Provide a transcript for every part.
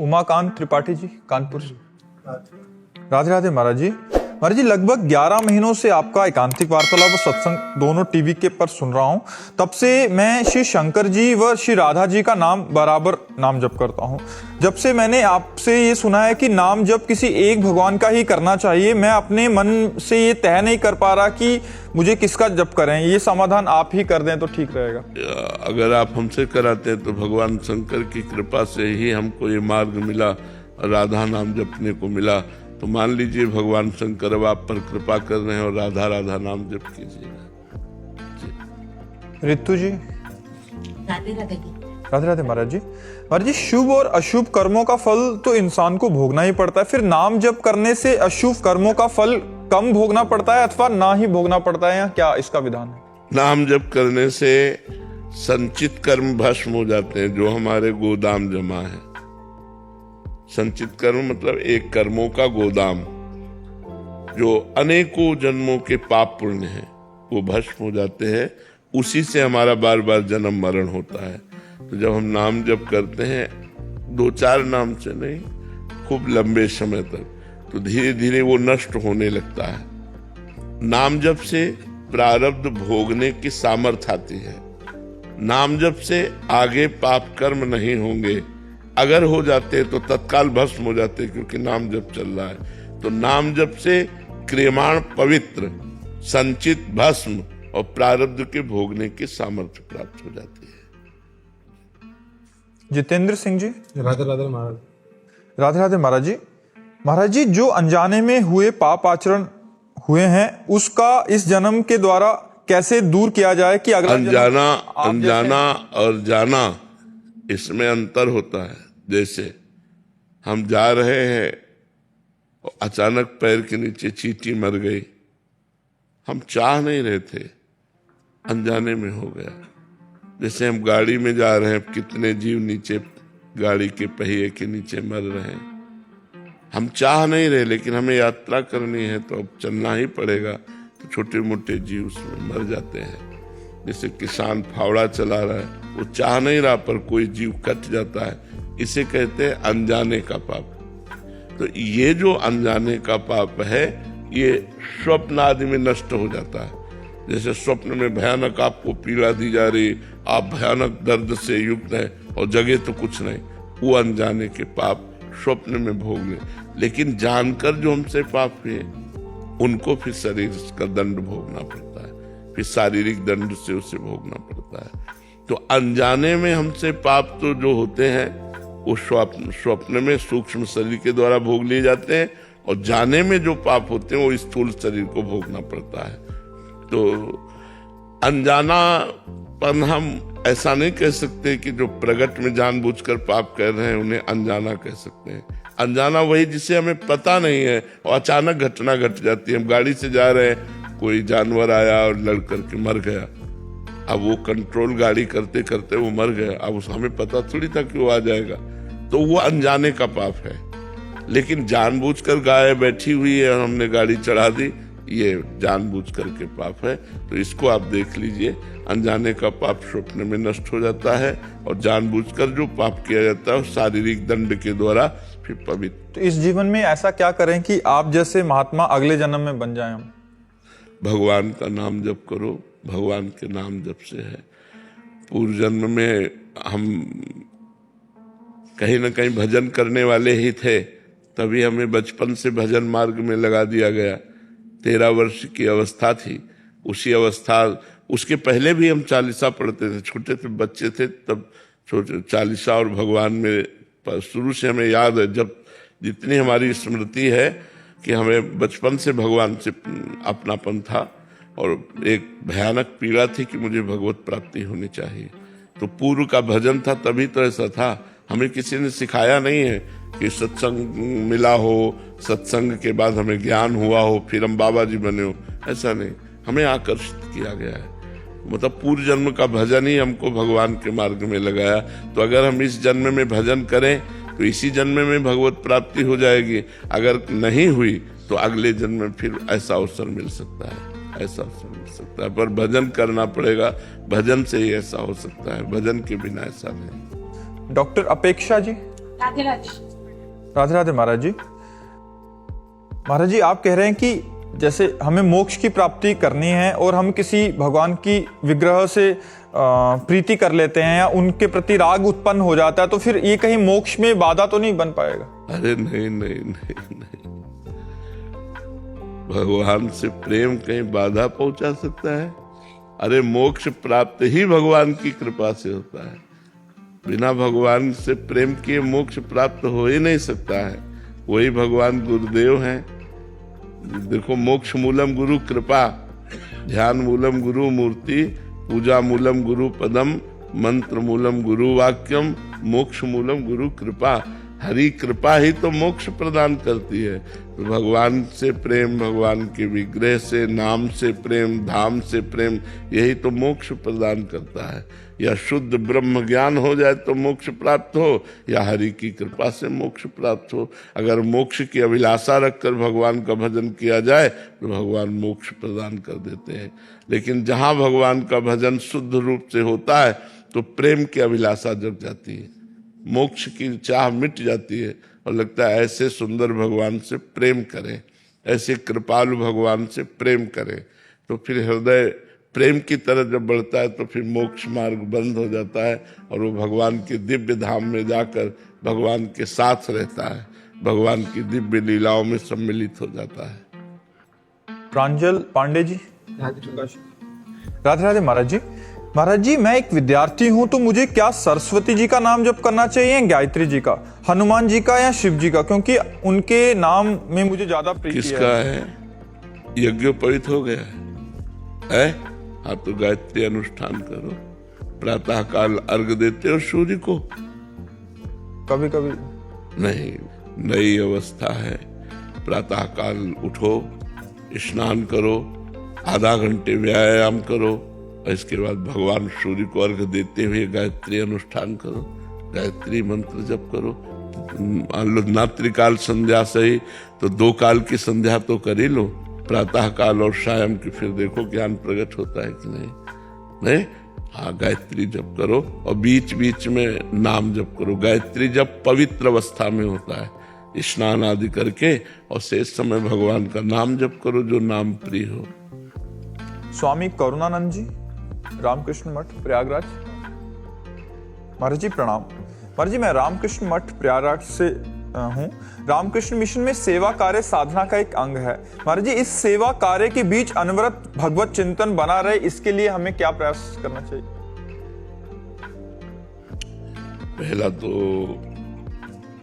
उमाकांत त्रिपाठी जी, कानपुर से। राधे राधे महाराज जी। महाराज जी, लगभग 11 महीनों से आपका एकांतिक वार्तालाप और सत्संग दोनों टीवी के पर सुन रहा हूं। तब से मैं श्री शंकर जी व श्री राधा जी का नाम बराबर नाम जप करता हूं। जब से मैंने आपसे ये सुना है कि नाम जप किसी एक भगवान का ही करना चाहिए, मैं अपने मन से ये तय नहीं कर पा रहा कि मुझे किसका जप करें। ये समाधान आप ही कर दें तो ठीक रहेगा। अगर आप हमसे कराते हैं तो भगवान शंकर की कृपा से ही हमको ये मार्ग मिला, राधा नाम जपने को मिला। तो मान लीजिए भगवान शंकर अब आप पर कृपा कर रहे हैं और राधा राधा नाम जप कीजिएगा। रितु जी। राधे राधे राधे राधे महाराज जी। महाराज जी, शुभ और अशुभ कर्मों का फल तो इंसान को भोगना ही पड़ता है, फिर नाम जप करने से अशुभ कर्मों का फल कम भोगना पड़ता है अथवा ना ही भोगना पड़ता है, या क्या इसका विधान है? नाम जप करने से संचित कर्म भस्म हो जाते हैं, जो हमारे गोदाम जमा है। संचित कर्म मतलब एक कर्मों का गोदाम, जो अनेकों जन्मों के पाप पुण्य हैं वो भस्म हो जाते हैं। उसी से हमारा बार बार जन्म मरण होता है। तो जब हम नाम जप करते हैं, 2-4 नाम से नहीं, खूब लंबे समय तक, तो धीरे धीरे वो नष्ट होने लगता है। नाम जप से प्रारब्ध भोगने की सामर्थ्य आती है। नाम जप से आगे पाप कर्म नहीं होंगे, अगर हो जाते तो तत्काल भस्म हो जाते, क्योंकि नाम जप चल रहा है। तो नाम जप से क्रियमाण पवित्र, संचित भस्म और प्रारब्ध के भोगने की सामर्थ्य प्राप्त हो जाती है। जितेंद्र सिंह जी। राधे राधे महाराज। राधे राधे महाराज जी। महाराज जी, जो अनजाने में हुए पाप आचरण हुए हैं उसका इस जन्म के द्वारा कैसे दूर किया जाए कि अगला अनजाना और जाना, इसमें अंतर होता है। जैसे हम जा रहे हैं और अचानक पैर के नीचे चींटी मर गई, हम चाह नहीं रहे थे, अनजाने में हो गया। जैसे हम गाड़ी में जा रहे हैं, कितने जीव नीचे गाड़ी के पहिए के नीचे मर रहे हैं, हम चाह नहीं रहे, लेकिन हमें यात्रा करनी है तो अब चलना ही पड़ेगा। तो छोटे मोटे जीव उसमें मर जाते हैं। जैसे किसान फावड़ा चला रहा है, वो चाह नहीं रहा पर कोई जीव कट जाता है, इसे कहते हैं अनजाने का पाप। तो ये जो अनजाने का पाप है, ये स्वप्न आदि में नष्ट हो जाता है। जैसे स्वप्न में भयानक आपको पीड़ा दी जा रही, आप भयानक दर्द से युक्त हैं और जगह तो कुछ नहीं, वो अनजाने के पाप स्वप्न में भोग ले। लेकिन जानकर जो हमसे पाप हुए, उनको फिर शरीर का दंड भोगना पड़ता है, फिर शारीरिक दंड से उसे भोगना पड़ता है। तो अनजाने में हमसे पाप तो जो होते हैं वो स्वप्न में सूक्ष्म शरीर के द्वारा भोग लिए जाते हैं, और जाने में जो पाप होते हैं वो स्थूल शरीर को भोगना पड़ता है। तो अनजानापन हम ऐसा नहीं कह सकते कि जो प्रगट में जानबूझकर पाप कर रहे हैं उन्हें अनजाना कह सकते हैं। अनजाना वही जिसे हमें पता नहीं है और अचानक घटना घट जाती है। हम गाड़ी से जा रहे हैं, कोई जानवर आया और लड़ करके मर गया, अब वो कंट्रोल गाड़ी करते करते वो मर गया, अब हमें पता थोड़ी था कि वो आ जाएगा, तो वो अनजाने का पाप है। लेकिन जानबूझकर गाय बैठी हुई है और हमने गाड़ी चढ़ा दी, ये जानबूझ करके पाप है। तो इसको आप देख लीजिए, अनजाने का पाप स्वप्न में नष्ट हो जाता है, और जानबूझकर जो पाप किया जाता है शारीरिक दंड के द्वारा फिर पवित्र। तो इस जीवन में ऐसा क्या करें कि आप जैसे महात्मा अगले जन्म में बन जाएं हम? भगवान का नाम जप करो, भगवान के नाम जप से है। पूर्व जन्म में हम कहीं ना कहीं भजन करने वाले ही थे, तभी हमें बचपन से भजन मार्ग में लगा दिया गया। 13 वर्ष की अवस्था थी, उसी अवस्था, उसके पहले भी हम चालीसा पढ़ते थे, छोटे थे, बच्चे थे तब छोटे चालीसा और भगवान में शुरू से हमें याद है। जब जितनी हमारी स्मृति है कि हमें बचपन से भगवान से अपनापन था, और एक भयानक पीड़ा थी कि मुझे भगवत प्राप्ति होनी चाहिए। तो पूर्व का भजन था, तभी तो ऐसा था। हमें किसी ने सिखाया नहीं है कि सत्संग मिला हो, सत्संग के बाद हमें ज्ञान हुआ हो, फिर हम बाबा जी बने हो, ऐसा नहीं। हमें आकर्षित किया गया है, मतलब पूर्व जन्म का भजन ही हमको भगवान के मार्ग में लगाया। तो अगर हम इस जन्म में भजन करें तो इसी जन्म में भगवत प्राप्ति हो जाएगी। अगर नहीं हुई तो अगले जन्म में फिर ऐसा अवसर मिल सकता है, ऐसा अवसर मिल सकता है। पर भजन करना पड़ेगा, भजन से ही ऐसा हो सकता है, भजन के बिना ऐसा नहीं। डॉक्टर अपेक्षा जी। राधे राधे। राधे राधे महाराज जी। महाराज जी, आप कह रहे हैं कि जैसे हमें मोक्ष की प्राप्ति करनी है और हम किसी भगवान की विग्रह से प्रीति कर लेते हैं या उनके प्रति राग उत्पन्न हो जाता है, तो फिर ये कहीं मोक्ष में बाधा तो नहीं बन पाएगा? अरे नहीं नहीं नहीं नहीं, भगवान से प्रेम कहीं बाधा पहुंचा सकता है? अरे मोक्ष प्राप्त ही भगवान की कृपा से होता है। बिना भगवान से प्रेम किए मोक्ष प्राप्त हो ही नहीं सकता है। वही भगवान गुरुदेव हैं। देखो, मोक्ष मूलम गुरु कृपा, ध्यान मूलम गुरु मूर्ति, पूजा मूलम गुरु पदम, मंत्र मूलम गुरु वाक्यम, मोक्ष मूलम गुरु कृपा। हरि कृपा ही तो मोक्ष प्रदान करती है। तो भगवान से प्रेम, भगवान के विग्रह से, नाम से प्रेम, धाम से प्रेम, यही तो मोक्ष प्रदान करता है। या शुद्ध ब्रह्म ज्ञान हो जाए तो मोक्ष प्राप्त हो, या हरि की कृपा से मोक्ष प्राप्त हो। अगर मोक्ष की अभिलाषा रखकर भगवान का भजन किया जाए तो भगवान मोक्ष प्रदान कर देते हैं। लेकिन जहाँ भगवान का भजन शुद्ध रूप से होता है तो प्रेम की अभिलाषा जग जाती है, मोक्ष की चाह मिट जाती है और लगता है ऐसे सुंदर भगवान से प्रेम करें, ऐसे कृपालु भगवान से प्रेम करें। तो फिर हृदय प्रेम की तरह जब बढ़ता है तो फिर मोक्ष मार्ग बंद हो जाता है और वो भगवान के दिव्य धाम में जाकर भगवान के साथ रहता है, भगवान की दिव्य लीलाओं में सम्मिलित हो जाता है। प्रांजल पांडे जी। राधे राधे महाराज जी। महाराज जी, मैं एक विद्यार्थी हूं, तो मुझे क्या सरस्वती जी का नाम जप करना चाहिए, गायत्री जी का, हनुमान जी का या शिव जी का? क्योंकि उनके नाम में मुझे ज्यादा प्रीति है। किसका है? यज्ञोपवीत हो गया है? आप तो गायत्री अनुष्ठान करो, प्रातः काल अर्घ देते हो सूर्य को? कभी कभी नहीं, नई अवस्था है। प्रातः काल उठो, स्नान करो, आधा घंटे व्यायाम करो, और इसके बाद भगवान सूर्य को अर्घ देते हुए गायत्री अनुष्ठान करो, गायत्री मंत्र जप करो। मान लो नात्रिकाल संध्या सही तो 2 काल की संध्या तो कर ही लो, प्रातः काल और शाम की, फिर देखो ज्ञान प्रकट होता है कि नहीं। हाँ, गायत्री जप करो और बीच बीच में नाम जप करो। गायत्री जप पवित्र अवस्था में होता है, स्नान आदि करके, और शेष समय भगवान का नाम जप करो जो नाम प्रिय हो। स्वामी करुणानंद जी, रामकृष्ण मठ प्रयागराज। महाराज जी प्रणाम। महाराज जी, मैं रामकृष्ण मठ प्रयागराज से हूँ। रामकृष्ण मिशन में सेवा कार्य साधना का एक अंग है। महाराज जी, इस सेवा कार्य के बीच अनवरत भगवत चिंतन बना रहे, इसके लिए हमें क्या प्रयास करना चाहिए? पहला तो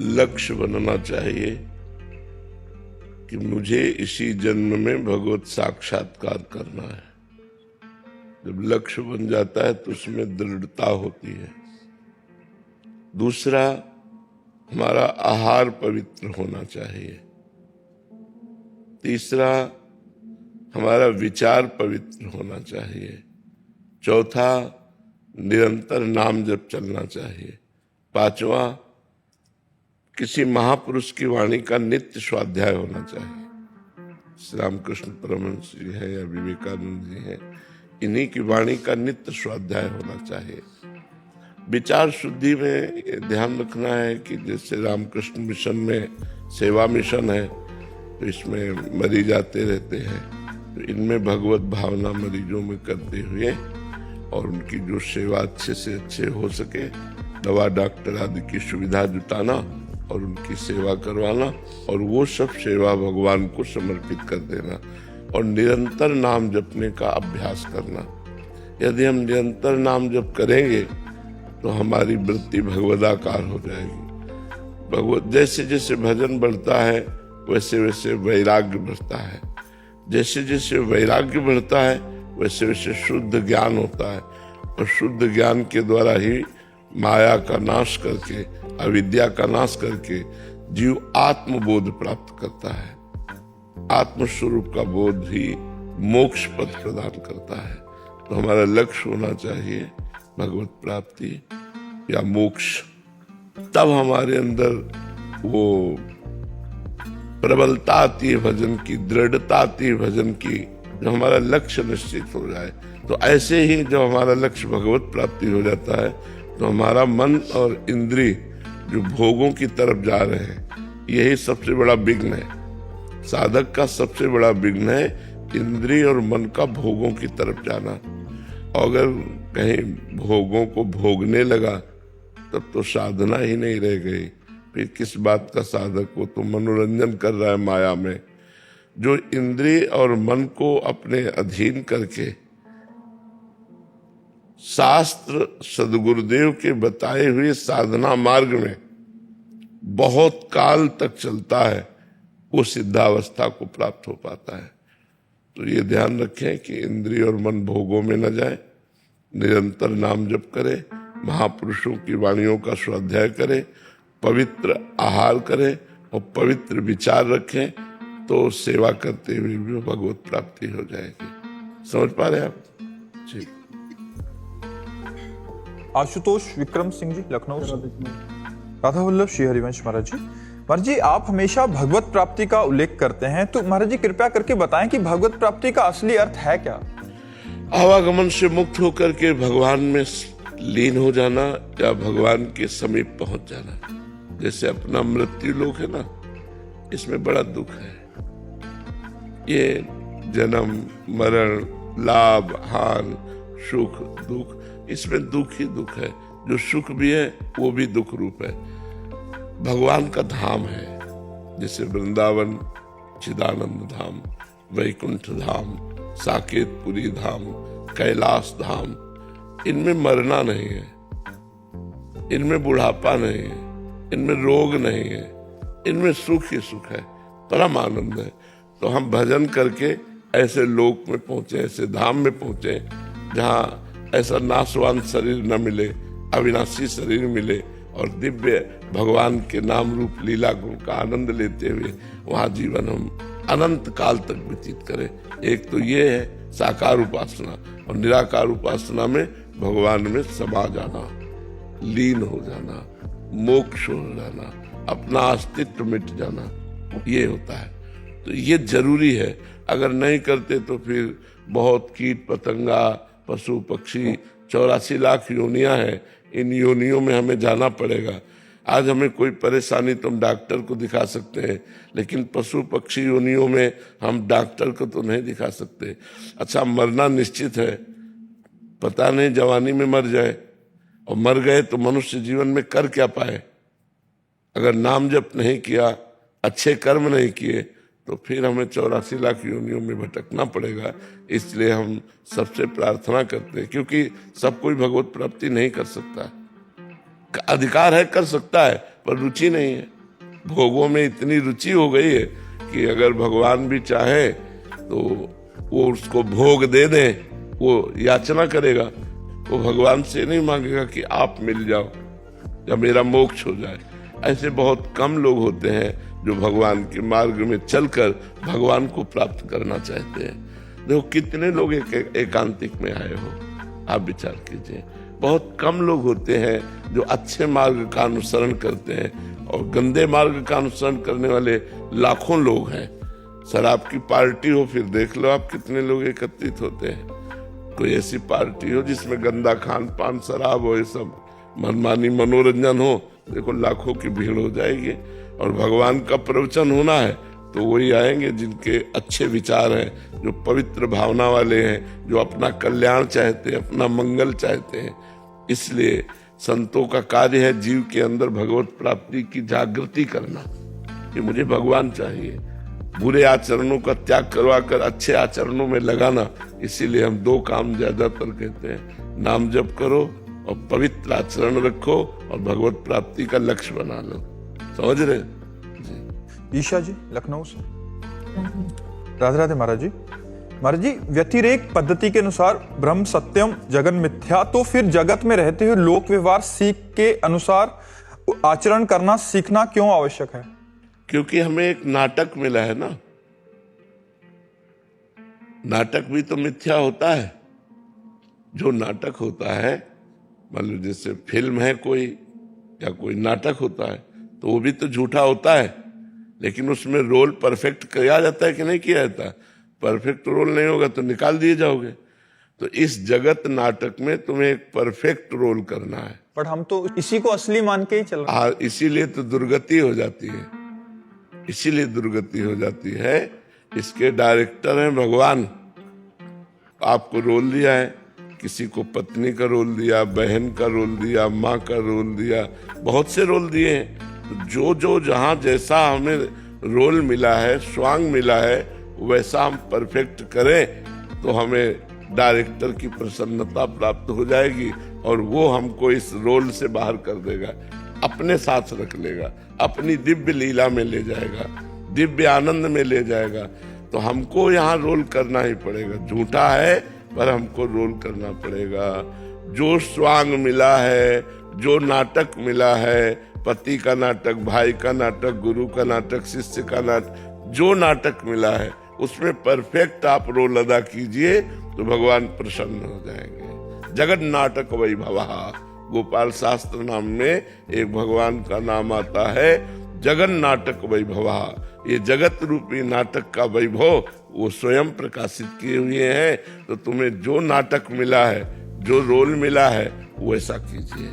लक्ष्य बनना चाहिए कि मुझे इसी जन्म में भगवत साक्षात्कार करना है। जब लक्ष्य बन जाता है तो उसमें दृढ़ता होती है। दूसरा, हमारा आहार पवित्र होना चाहिए। तीसरा, हमारा विचार पवित्र होना चाहिए। चौथा, निरंतर नाम जप चलना चाहिए। पांचवा, किसी महापुरुष की वाणी का नित्य स्वाध्याय होना चाहिए। श्री रामकृष्ण परमहंस जी हैं या विवेकानंद जी हैं, इन्हीं की वाणी का नित्य स्वाध्याय होना चाहिए। विचार शुद्धि में ध्यान रखना है कि जैसे रामकृष्ण मिशन में सेवा मिशन है तो इसमें मरीज आते रहते हैं, तो इनमें भगवत भावना मरीजों में करते हुए और उनकी जो सेवा अच्छे से अच्छे हो सके, दवा डॉक्टर आदि की सुविधा जुटाना और उनकी सेवा करवाना, और वो सब सेवा भगवान को समर्पित कर देना, और निरंतर नाम जपने का अभ्यास करना। यदि हम निरंतर नाम जप करेंगे तो हमारी वृत्ति भगवदाकार हो जाएगी। भगवत जैसे जैसे भजन बढ़ता है वैसे वैसे वैराग्य बढ़ता है, जैसे जैसे वैराग्य बढ़ता है वैसे वैसे शुद्ध ज्ञान होता है, और शुद्ध ज्ञान के द्वारा ही माया का नाश करके, अविद्या का नाश करके जीव आत्मबोध प्राप्त करता है। आत्मस्वरूप का बोध ही मोक्ष पद प्रदान करता है। तो हमारा लक्ष्य होना चाहिए भगवत प्राप्ति या मोक्ष। तब हमारे अंदर वो प्रबलता आती है भजन की, दृढ़ता आती है भजन की, जब हमारा लक्ष्य निश्चित हो जाए। तो ऐसे ही जब हमारा लक्ष्य भगवत प्राप्ति हो जाता है तो हमारा मन और इंद्रिय जो भोगों की तरफ जा रहे हैं, यही सबसे बड़ा विघ्न है। साधक का सबसे बड़ा विघ्न है इंद्रिय और मन का भोगों की तरफ जाना। अगर कहीं भोगों को भोगने लगा तब तो साधना ही नहीं रह गई। फिर किस बात का साधक? वो तो मनोरंजन कर रहा है माया में। जो इंद्रिय और मन को अपने अधीन करके शास्त्र सदगुरुदेव के बताए हुए साधना मार्ग में बहुत काल तक चलता है, वो सिद्धावस्था को प्राप्त हो पाता है। तो ये ध्यान रखें कि इंद्रिय और मन भोगों में न जाए, निरंतर नाम जप करे, महापुरुषों की वाणियों का स्वाध्याय करें, पवित्र आहार करें और पवित्र विचार रखें, तो सेवा करते हुए भी भगवत प्राप्ति हो जाएगी। समझ पा रहे हैं आप? जी। आशुतोष विक्रम सिंह जी, लखनऊ से। राधा वल्लभ श्री हरिवंश महाराज जी। महाराज जी, आप हमेशा भगवत प्राप्ति का उल्लेख करते हैं, तो महाराज जी कृपया करके बताएं कि भगवत प्राप्ति का असली अर्थ है क्या? आवागमन से मुक्त होकर के भगवान में लीन हो जाना या भगवान के समीप पहुंच जाना। जैसे अपना मृत्यु लोक है ना, इसमें बड़ा दुख है। ये जन्म मरण, लाभ हानि, सुख दुख, इसमें दुख ही दुख है। जो सुख भी है वो भी दुख रूप है। भगवान का धाम है, जैसे वृंदावन चिदानंद धाम, वैकुंठ धाम, साकेतपुरी धाम, कैलाश धाम। इनमें मरना नहीं है, इनमें बुढ़ापा नहीं है, इनमें रोग नहीं है, इनमें सुख ही सुख है, परम आनंद है। तो हम भजन करके ऐसे लोक में पहुंचे, ऐसे धाम में पहुंचे जहाँ ऐसा नाशवान शरीर न मिले, अविनाशी शरीर मिले और दिव्य भगवान के नाम रूप लीला गुण का आनंद लेते हुए वहाँ जीवन हम अनंत काल तक व्यतीत करें। एक तो ये है साकार उपासना, और निराकार उपासना में भगवान में समा जाना, लीन हो जाना, मोक्ष हो जाना, अपना अस्तित्व मिट जाना, ये होता है। तो ये जरूरी है। अगर नहीं करते तो फिर बहुत कीट पतंगा, पशु पक्षी, 84 लाख योनियां हैं, इन योनियों में हमें जाना पड़ेगा। आज हमें कोई परेशानी तो हम डॉक्टर को दिखा सकते हैं, लेकिन पशु पक्षी योनियों में हम डॉक्टर को तो नहीं दिखा सकते। अच्छा, मरना निश्चित है, पता नहीं जवानी में मर जाए, और मर गए तो मनुष्य जीवन में कर क्या पाए? अगर नाम जप नहीं किया, अच्छे कर्म नहीं किए, तो फिर हमें 84 लाख योनियों में भटकना पड़ेगा। इसलिए हम सबसे प्रार्थना करते हैं, क्योंकि सब कोई भगवत प्राप्ति नहीं कर सकता। अधिकार है, कर सकता है, पर रुचि नहीं है। भोगों में इतनी रुचि हो गई है कि अगर भगवान भी चाहे तो वो उसको भोग दे दे, वो याचना करेगा। वो भगवान से नहीं मांगेगा कि आप मिल जाओ या मेरा मोक्ष हो जाए। ऐसे बहुत कम लोग होते हैं जो भगवान के मार्ग में चलकर भगवान को प्राप्त करना चाहते हैं। देखो कितने लोग एकांतिक में आए हो, आप विचार कीजिए। बहुत कम लोग होते हैं जो अच्छे मार्ग का अनुसरण करते हैं, और गंदे मार्ग का अनुसरण करने वाले लाखों लोग हैं। शराब की पार्टी हो, फिर देख लो आप कितने लोग एकत्रित होते हैं। कोई ऐसी पार्टी हो जिसमें गंदा खान पान, शराब हो, ये सब मनमानी मनोरंजन हो, देखो लाखों की भीड़ हो जाएगी। और भगवान का प्रवचन होना है तो वही आएंगे जिनके अच्छे विचार हैं, जो पवित्र भावना वाले हैं, जो अपना कल्याण चाहते हैं, अपना मंगल चाहते हैं। इसलिए संतों का कार्य है जीव के अंदर भगवत प्राप्ति की जागृति करना कि मुझे भगवान चाहिए, बुरे आचरणों का त्याग करवा कर अच्छे आचरणों में लगाना। इसीलिए हम दो काम ज्यादातर कहते हैं, नाम जप करो और पवित्र आचरण रखो और भगवत प्राप्ति का लक्ष्य बना लो। समझ रहे जी? ईशा जी, लखनऊ से। राधे राधे महाराज जी। महाराज जी, व्यतिरेक पद्धति के अनुसार ब्रह्म सत्यम जगन मिथ्या, तो फिर जगत में रहते हुए लोक व्यवहार सीख के अनुसार आचरण करना सीखना क्यों आवश्यक है? क्योंकि हमें एक नाटक मिला है ना। नाटक भी तो मिथ्या होता है। जो नाटक होता है, मतलब जैसे फिल्म है कोई या कोई नाटक होता है, तो वो भी तो झूठा होता है, लेकिन उसमें रोल परफेक्ट किया जाता है कि नहीं किया जाता? परफेक्ट रोल नहीं होगा तो निकाल दिए जाओगे। तो इस जगत नाटक में तुम्हें एक परफेक्ट रोल करना है। पर हम तो इसी को असली मान के ही चल रहे हैं। इसीलिए तो दुर्गति हो जाती है। इसीलिए दुर्गति हो जाती है। इसके डायरेक्टर हैं भगवान। आपको रोल दिया है, किसी को पत्नी का रोल दिया, बहन का रोल दिया, माँ का रोल दिया, बहुत से रोल दिए हैं। जो जो जहाँ जैसा हमें रोल मिला है, स्वांग मिला है, वैसा हम परफेक्ट करें तो हमें डायरेक्टर की प्रसन्नता प्राप्त हो जाएगी और वो हमको इस रोल से बाहर कर देगा, अपने साथ रख लेगा, अपनी दिव्य लीला में ले जाएगा, दिव्य आनंद में ले जाएगा। तो हमको यहाँ रोल करना ही पड़ेगा। झूठा है पर हमको रोल करना पड़ेगा। जो स्वांग मिला है, जो नाटक मिला है, पति का नाटक, भाई का नाटक, गुरु का नाटक, शिष्य का नाटक, जो नाटक मिला है उसमें परफेक्ट आप रोल अदा कीजिए तो भगवान प्रसन्न हो जाएंगे। जगत नाटक वैभव, गोपाल शास्त्र नाम में एक भगवान का नाम आता है, जगन नाटक वैभव। ये जगत रूपी नाटक का वैभव वो स्वयं प्रकाशित किए हुए हैं। तो तुम्हें जो नाटक मिला है, जो रोल मिला है, वैसा कीजिए।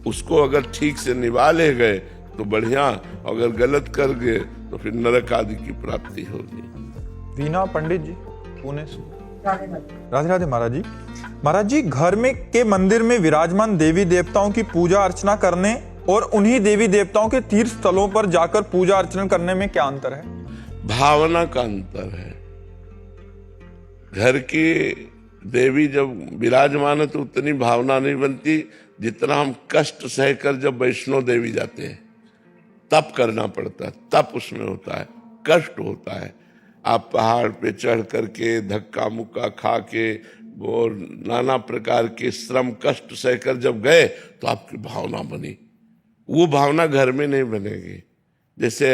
उसको अगर ठीक से निभा ले गए तो बढ़िया, अगर गलत कर गए तो फिर नरक आदि की प्राप्ति होगी। वीना पंडित जी, पुणे से। राधे राधे महाराज जी। महाराज जी, घर में के मंदिर में विराजमान देवी देवताओं की पूजा अर्चना करने और उन्हीं देवी देवताओं के तीर्थ स्थलों पर जाकर पूजा अर्चना करने में क्या अंतर है? भावना का अंतर है। घर की देवी जब विराजमान है तो उतनी भावना नहीं बनती जितना हम कष्ट सहकर जब वैष्णो देवी जाते हैं तब करना पड़ता है, तब उसमें होता है, कष्ट होता है। आप पहाड़ पे चढ़ करके धक्का मुक्का खा के और नाना प्रकार के श्रम कष्ट सहकर जब गए तो आपकी भावना बनी। वो भावना घर में नहीं बनेगी। जैसे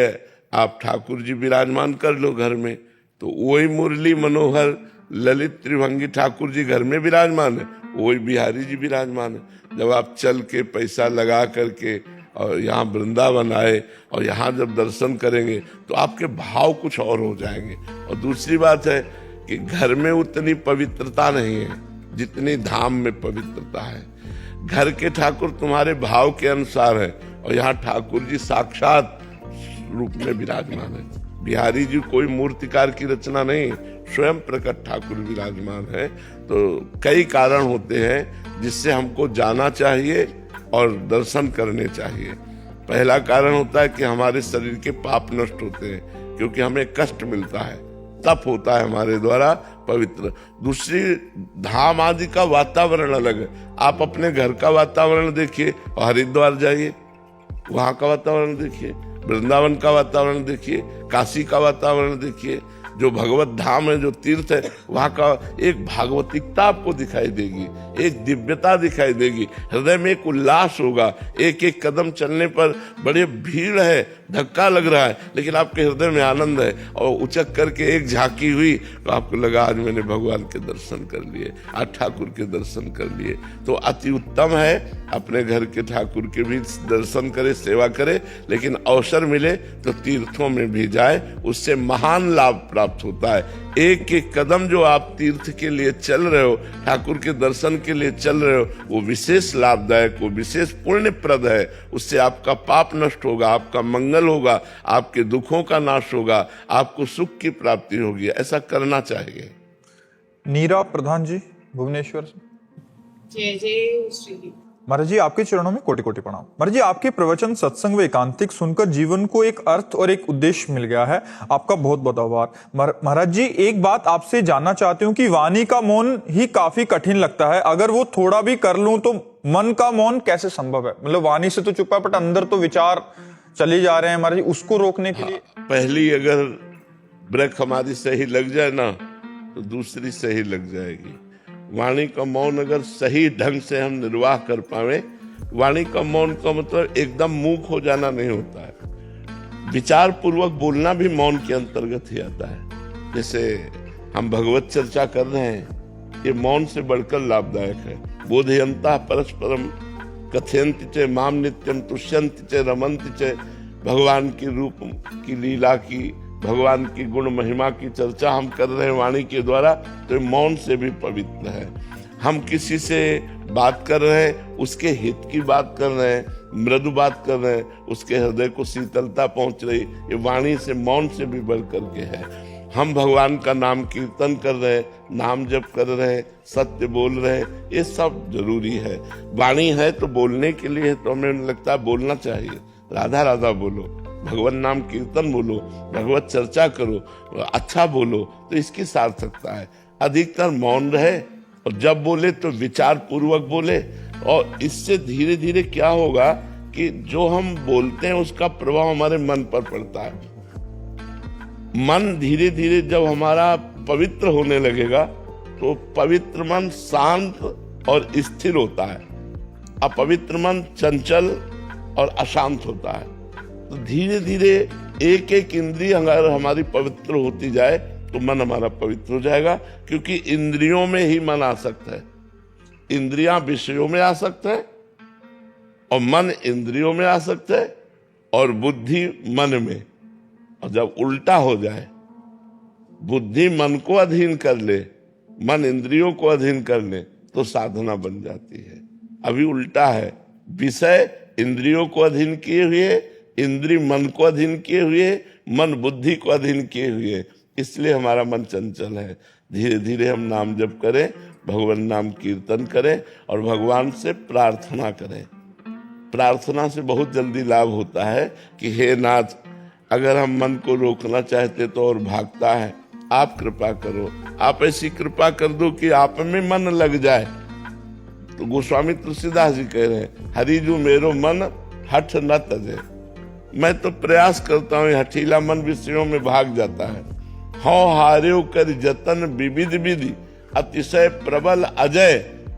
आप ठाकुर जी विराजमान कर लो घर में, तो वही मुरली मनोहर ललित त्रिभंगी ठाकुर जी घर में विराजमान है, वही बिहारी जी विराजमान है। जब आप चल के पैसा लगा करके और यहाँ वृंदावन आए और यहाँ जब दर्शन करेंगे तो आपके भाव कुछ और हो जाएंगे। और दूसरी बात है कि घर में उतनी पवित्रता नहीं है जितनी धाम में पवित्रता है। घर के ठाकुर तुम्हारे भाव के अनुसार है और यहाँ ठाकुर जी साक्षात रूप में विराजमान है। बिहारी जी कोई मूर्तिकार की रचना नहीं, स्वयं प्रकट ठाकुर विराजमान है। तो कई कारण होते हैं जिससे हमको जाना चाहिए और दर्शन करने चाहिए। पहला कारण होता है कि हमारे शरीर के पाप नष्ट होते हैं, क्योंकि हमें कष्ट मिलता है, तप होता है हमारे द्वारा पवित्र। दूसरी, धाम आदि का वातावरण अलग है। आप अपने घर का वातावरण देखिए और हरिद्वार जाइए, वहाँ का वातावरण देखिए, वृंदावन का वातावरण देखिए, काशी का वातावरण देखिए। जो भगवत धाम है, जो तीर्थ है, वहाँ का एक भागवतिकता आपको दिखाई देगी, एक दिव्यता दिखाई देगी, हृदय में एक उल्लास होगा। एक एक कदम चलने पर बड़े भीड़ है, धक्का लग रहा है, लेकिन आपके हृदय में आनंद है। और उचक करके एक झांकी हुई तो आपको लगा आज मैंने भगवान के दर्शन कर लिए, आज ठाकुर के दर्शन कर लिए। तो अति उत्तम है अपने घर के ठाकुर के भी दर्शन करे, सेवा करे, लेकिन अवसर मिले तो तीर्थों में भी जाए, उससे महान लाभ प्राप्त होता है। एक एक कदम जो आप तीर्थ के लिए चल रहे हो, ठाकुर के दर्शन के लिए चल रहे हो, वो विशेष लाभदायक, वो विशेष पुण्यप्रद है। उससे आपका पाप नष्ट होगा, आपका मंगल होगा, आपके दुखों का नाश होगा, आपको सुख की प्राप्ति होगी। ऐसा करना चाहिए। नीरा प्रधान जी, भुवनेश्वर से। जय जय श्री। महाराज जी, आपके चरणों में कोटि कोटि प्रणाम। महाराज जी, आपके प्रवचन, सत्संग व एकांतिक सुनकर जीवन को एक अर्थ और एक उद्देश्य मिल गया है। आपका बहुत बहुत आभार। महाराज जी, एक बात आपसे जानना चाहती हूँ कि वाणी का मौन ही काफी कठिन लगता है। अगर वो थोड़ा भी कर लूं तो मन का मौन कैसे संभव है? मतलब वाणी से तो चुप है, बट अंदर तो विचार चले जा रहे हैं महाराज जी, उसको रोकने के लिए। पहली अगर ब्रेक हमारी सही लग जाए ना तो दूसरी सही लग जाएगी। वाणी का मौन अगर सही ढंग से हम निर्वाह कर पावे, वाणी का मौन का मतलब एकदम मूक हो जाना नहीं होता है। विचार पूर्वक बोलना भी मौन के अंतर्गत ही आता है। जैसे हम भगवत चर्चा कर रहे हैं, ये मौन से बढ़कर लाभदायक है। बोधयंता परस्परम कथयन्ति च माम नित्यम तुष्यन्ति च रमन्ति च। भगवान की रूप की, लीला की, भगवान की गुण महिमा की चर्चा हम कर रहे हैं वाणी के द्वारा, तो मौन से भी पवित्र है। हम किसी से बात कर रहे हैं, उसके हित की बात कर रहे हैं, मृदु बात कर रहे हैं, उसके हृदय को शीतलता पहुंच रही, ये वाणी से, मौन से भी बढ़ करके है। हम भगवान का नाम कीर्तन कर रहे हैं, नाम जप कर रहे हैं, सत्य बोल रहे हैं, ये सब जरूरी है। वाणी है तो बोलने के लिए, तो हमें लगता है बोलना चाहिए। राधा राधा बोलो, भगवान नाम कीर्तन बोलो, भगवत चर्चा करो, अच्छा बोलो, तो इसकी सार्थकता है। अधिकतर मौन रहे और जब बोले तो विचार पूर्वक बोले, और इससे धीरे धीरे क्या होगा कि जो हम बोलते हैं उसका प्रभाव हमारे मन पर पड़ता है। मन धीरे धीरे जब हमारा पवित्र होने लगेगा तो पवित्र मन शांत और स्थिर होता है, अपवित्र मन चंचल और अशांत होता है। तो धीरे धीरे एक एक इंद्रिय अगर हमारी पवित्र होती जाए तो मन हमारा पवित्र हो जाएगा, क्योंकि इंद्रियों में ही मन आसक्त है। इंद्रियां विषयों में आसक्त है और मन इंद्रियों में आसक्त है और बुद्धि मन में। और जब उल्टा हो जाए, बुद्धि मन को अधीन कर ले, मन इंद्रियों को अधीन कर ले, तो साधना बन जाती है। अभी उल्टा है, विषय इंद्रियों को अधीन किए हुए, इंद्रिय मन को अधीन किए हुए, मन बुद्धि को अधीन किए हुए, इसलिए हमारा मन चंचल है। धीरे धीरे हम नाम जप करें, भगवान नाम कीर्तन करें और भगवान से प्रार्थना करें। प्रार्थना से बहुत जल्दी लाभ होता है कि हे नाथ, अगर हम मन को रोकना चाहते तो और भागता है, आप कृपा करो, आप ऐसी कृपा कर दो कि आप में मन लग जाए। तो गोस्वामी तुलसीदास जी कह रहे हैं, हरिजू मेरो मन हठ न तजे। मैं तो प्रयास करता हूँ, हठीला मन विषयों में भाग जाता है। हौ हार्यो कर जतन विविध विधि, अतिशय प्रबल अजय,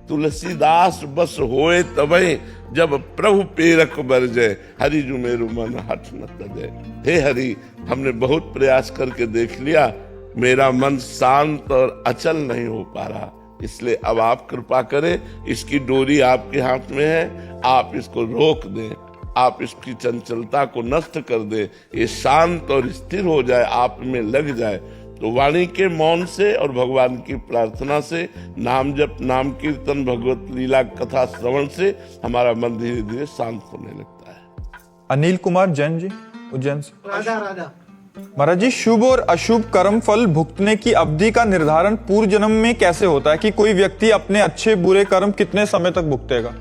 तुलसीदास बस होए तबे, जब प्रभु पेरक बरजे, हरि जू मेरू मन हठ न तजे। हे हरि, हमने बहुत प्रयास करके देख लिया, मेरा मन शांत और अचल नहीं हो पा रहा, इसलिए अब आप कृपा करें। इसकी डोरी आपके हाथ में है, आप इसको रोक दें, आप इसकी चंचलता को नष्ट कर दें, ये शांत और स्थिर हो जाए, आप में लग जाए। तो वाणी के मौन से और भगवान की प्रार्थना से, नाम जप, नाम कीर्तन, भगवत लीला कथा श्रवण से हमारा मन धीरे धीरे शांत होने लगता है। अनिल कुमार जैन जी, उज्जैन से। राधा राधा। महाराज जी, शुभ और अशुभ कर्म फल भुगतने की अवधि का निर्धारण पूर्व जन्म में कैसे होता है कि कोई व्यक्ति अपने अच्छे बुरे कर्म कितने समय तक भुगतेगा?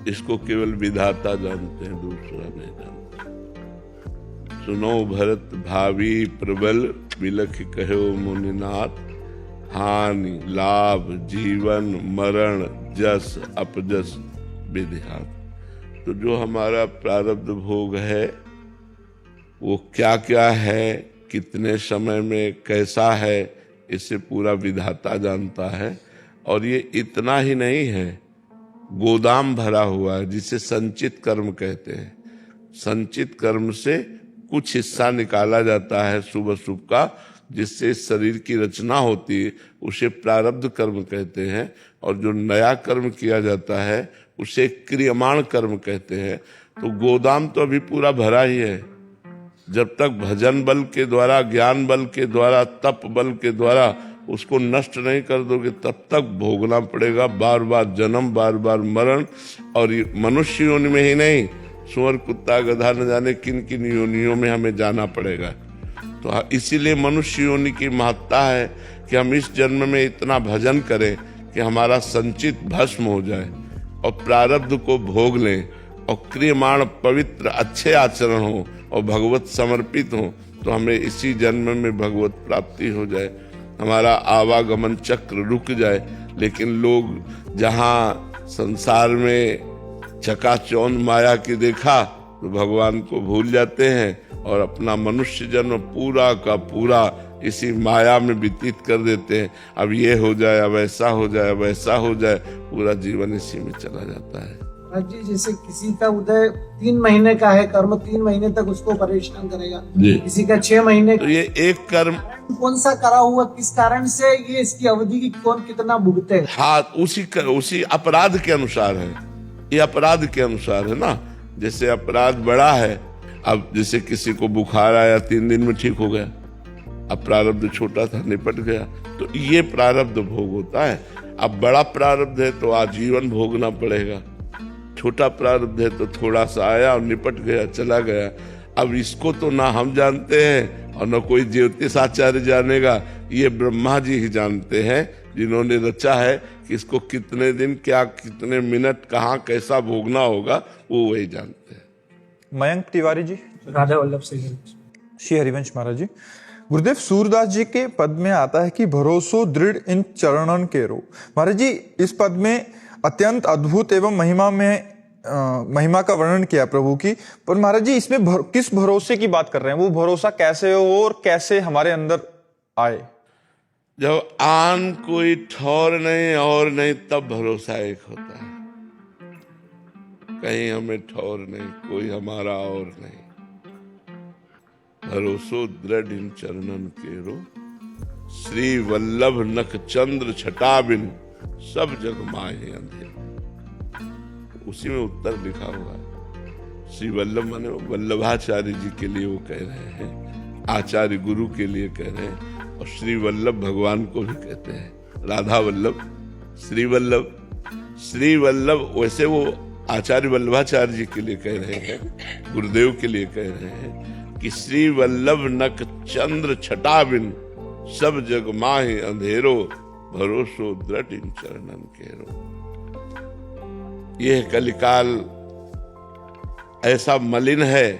इसको केवल विधाता जानते हैं, दूसरा नहीं जानते। सुनो भरत भावी प्रबल, बिलख कहो मुनिनाथ, हानि लाभ जीवन मरण जस अपजस विधिहात। तो जो हमारा प्रारब्ध भोग है वो क्या क्या है, कितने समय में कैसा है, इसे पूरा विधाता जानता है। और ये इतना ही नहीं है, गोदाम भरा हुआ है जिसे संचित कर्म कहते हैं। संचित कर्म से कुछ हिस्सा निकाला जाता है शुभ अशुभ का, जिससे शरीर की रचना होती है, उसे प्रारब्ध कर्म कहते हैं। और जो नया कर्म किया जाता है उसे क्रियमाण कर्म कहते हैं। तो गोदाम तो अभी पूरा भरा ही है। जब तक भजन बल के द्वारा, ज्ञान बल के द्वारा, तप बल के द्वारा उसको नष्ट नहीं कर दोगे, तब तक भोगना पड़ेगा, बार बार जन्म, बार बार मरण। और मनुष्य योनि में ही नहीं, सुअर कुत्ता गधा न जाने किन किन योनियों में हमें जाना पड़ेगा। तो इसीलिए मनुष्य योनि की महत्ता है कि हम इस जन्म में इतना भजन करें कि हमारा संचित भस्म हो जाए और प्रारब्ध को भोग लें और क्रियमाण पवित्र अच्छे आचरण हो और भगवत समर्पित हो, तो हमें इसी जन्म में भगवत प्राप्ति हो जाए, हमारा आवागमन चक्र रुक जाए। लेकिन लोग जहाँ संसार में चकाचौंध माया की देखा तो भगवान को भूल जाते हैं और अपना मनुष्य जन्म पूरा का पूरा इसी माया में व्यतीत कर देते हैं। अब ये हो जाए, अब ऐसा हो जाए, अब ऐसा हो जाए, पूरा जीवन इसी में चला जाता है। जी, जैसे किसी का उदय 3 महीने का है, कर्म 3 महीने तक उसको परेशान करेगा, किसी का 6 महीने। तो ये एक कर्म कौन सा करा हुआ, किस कारण से ये इसकी अवधि की कौन कितना भुगते है? हाँ, उसी अपराध के अनुसार है, ये अपराध के अनुसार है ना। जैसे अपराध बड़ा है, अब जैसे किसी को बुखार आया 3 दिन में ठीक हो गया, अब प्रारब्ध छोटा था, निपट गया। तो ये प्रारब्ध भोग होता है। अब बड़ा प्रारब्ध है तो आजीवन भोगना पड़ेगा, छोटा प्रारब्ध है तो थोड़ा सा आया और निपट गया, चला गया। अब इसको तो ना हम जानते हैं और न कोई ज्योतिष आचार्य जानेगा, ये ब्रह्मा जी ही जानते हैं, जिन्होंने रचा है कि इसको कितने दिन, क्या कितने मिनट, कहाँ कैसा भोगना होगा, वो वही जानते हैं। मयंक तिवारी जी। राधा वल्लभ सिंह। श्री हरिवंश महाराज जी। गुरुदेव सूरदास जी के पद में आता है कि भरोसो दृढ़ इन चरणन के रो। महाराज जी, इस पद में अत्यंत अद्भुत एवं महिमा का वर्णन किया प्रभु की, पर महाराज जी इसमें किस भरोसे की बात कर रहे हैं? वो भरोसा कैसे हो और कैसे हमारे अंदर आए? जब आन कोई ठौर नहीं और नहीं, तब भरोसा एक होता है। कहीं हमें ठौर नहीं, कोई हमारा और नहीं। भरोसो दृढ़ इन चरणन केरो, श्री वल्लभ नख चंद्र छटा बिन, सब जग माहे अंधेरो। उसी में उत्तर लिखा हुआ है। श्री वल्लभ माने वल्लभाचार्य जी के लिए वो कह रहे हैं, आचार्य गुरु के लिए कह रहे हैं, और श्री वल्लभ भगवान को भी कहते हैं। राधा वल्लभ, श्री वल्लभ। श्री वल्लभ वैसे वो आचार्य वल्लभाचार्य जी के लिए कह रहे हैं, गुरुदेव के लिए कह रहे हैं कि श्री वल्लभ नख चंद्र छटा बिन, सब जग माहे अंधेरो, भरोसो दृढ़ इन चरणन केरो। यह कलिकाल ऐसा मलिन है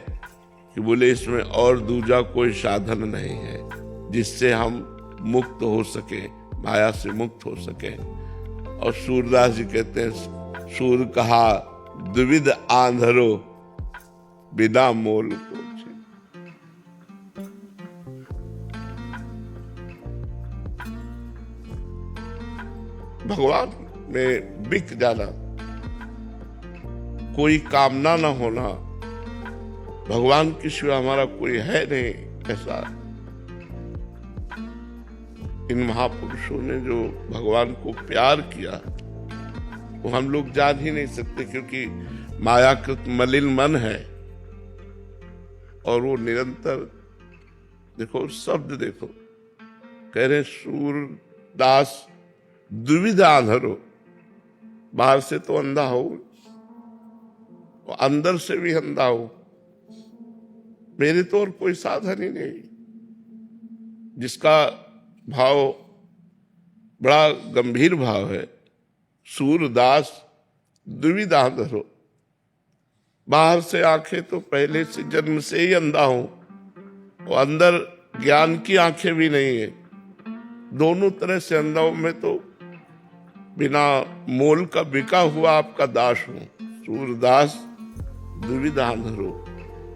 कि बोले इसमें और दूजा कोई साधन नहीं है जिससे हम मुक्त हो सके, माया से मुक्त हो सके। और सूरदास जी कहते हैं, सूर कहा द्विविध आंधरो, बिना मोल को। भगवान में बिक जाना, कोई कामना न होना, भगवान के सिवा हमारा कोई है नहीं, ऐसा। इन महापुरुषों ने जो भगवान को प्यार किया वो हम लोग जान ही नहीं सकते, क्योंकि मायाकृत मलिन मन है। और वो निरंतर, देखो शब्द देखो, कह रहे सूरदास द्विविध आंधरो, बाहर से तो अंधा हो, अंदर से भी अंधा हो। मेरे तो और कोई साधन ही नहीं। जिसका भाव बड़ा गंभीर भाव है, सूरदास द्विविध आंधरो, बाहर से आंखें तो पहले से जन्म से ही अंधा हूं, और अंदर ज्ञान की आंखें भी नहीं है, दोनों तरह से अंधा हूं। मैं तो बिना मोल का बिका हुआ आपका दास हूं। सूरदास द्विविध आंधरो,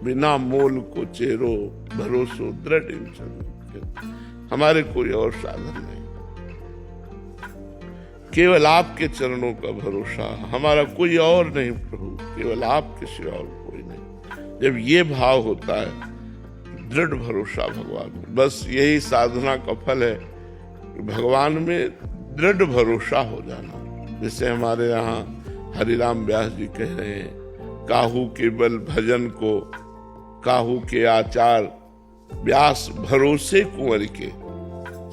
बिना मोल को चेरो, भरोसो दृढ़ इन चरणन। हमारे कोई और साधन नहीं, केवल आपके चरणों का भरोसा, हमारा कोई और नहीं प्रभु, केवल आपके सिवा और कोई नहीं। जब ये भाव होता है, दृढ़ भरोसा भगवान में, बस यही साधना का फल है, भगवान में दृढ़ भरोसा हो जाना। जैसे हमारे यहाँ हरिराम व्यास जी कह रहे हैं, काहू के बल भजन को, काहू के आचार, व्यास भरोसे कुंवर के।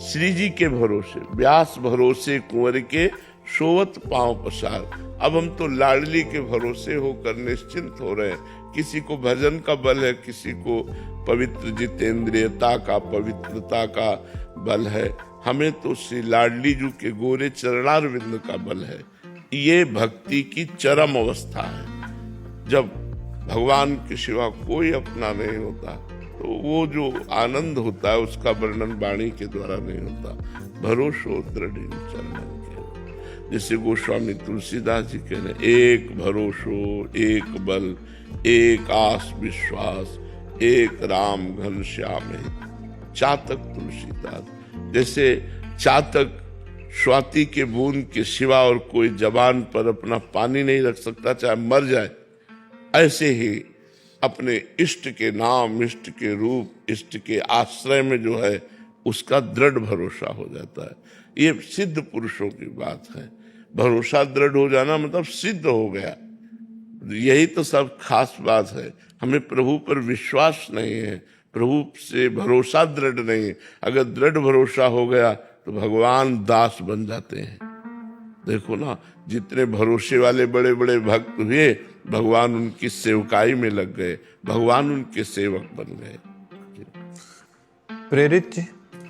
श्री जी के भरोसे, व्यास भरोसे कुंवर के, सोवत पांव पसार। अब हम तो लाडली के भरोसे होकर निश्चिंत हो रहे हैं। किसी को भजन का बल है, किसी को पवित्र जितेंद्रियता का, पवित्रता का बल है। हमें तो श्री लाडली जी के गोरे चरणारविंद का बल है। ये भक्ति की चरम अवस्था है। जब भगवान के सिवा कोई अपना नहीं होता, तो वो जो आनंद होता है उसका वर्णन वाणी के द्वारा नहीं होता। भरोसो दृढ़ इन चरणन के। जैसे गोस्वामी तुलसीदास जी कह रहे, एक भरोसो, एक बल, एक आस विश्वास, एक राम घनश्याम है। चातक तुलसीदास, जैसे चातक स्वाति के बूंद के सिवा और कोई जबान पर अपना पानी नहीं रख सकता, चाहे मर जाए, ऐसे ही अपने इष्ट के नाम, इष्ट के रूप, इष्ट के आश्रय में जो है उसका दृढ़ भरोसा हो जाता है। ये सिद्ध पुरुषों की बात है। भरोसा दृढ़ हो जाना मतलब सिद्ध हो गया। यही तो सब खास बात है। हमें प्रभु पर विश्वास नहीं है प्रभु से भरोसा दृढ़ नहीं है। अगर दृढ़ भरोसा हो गया तो भगवान दास बन जाते हैं। देखो ना, जितने भरोसे वाले बड़े बड़े भक्त हुए, भगवान उनकी सेवकाई में लग गए, भगवान उनके सेवक बन गए। प्रेरित जी,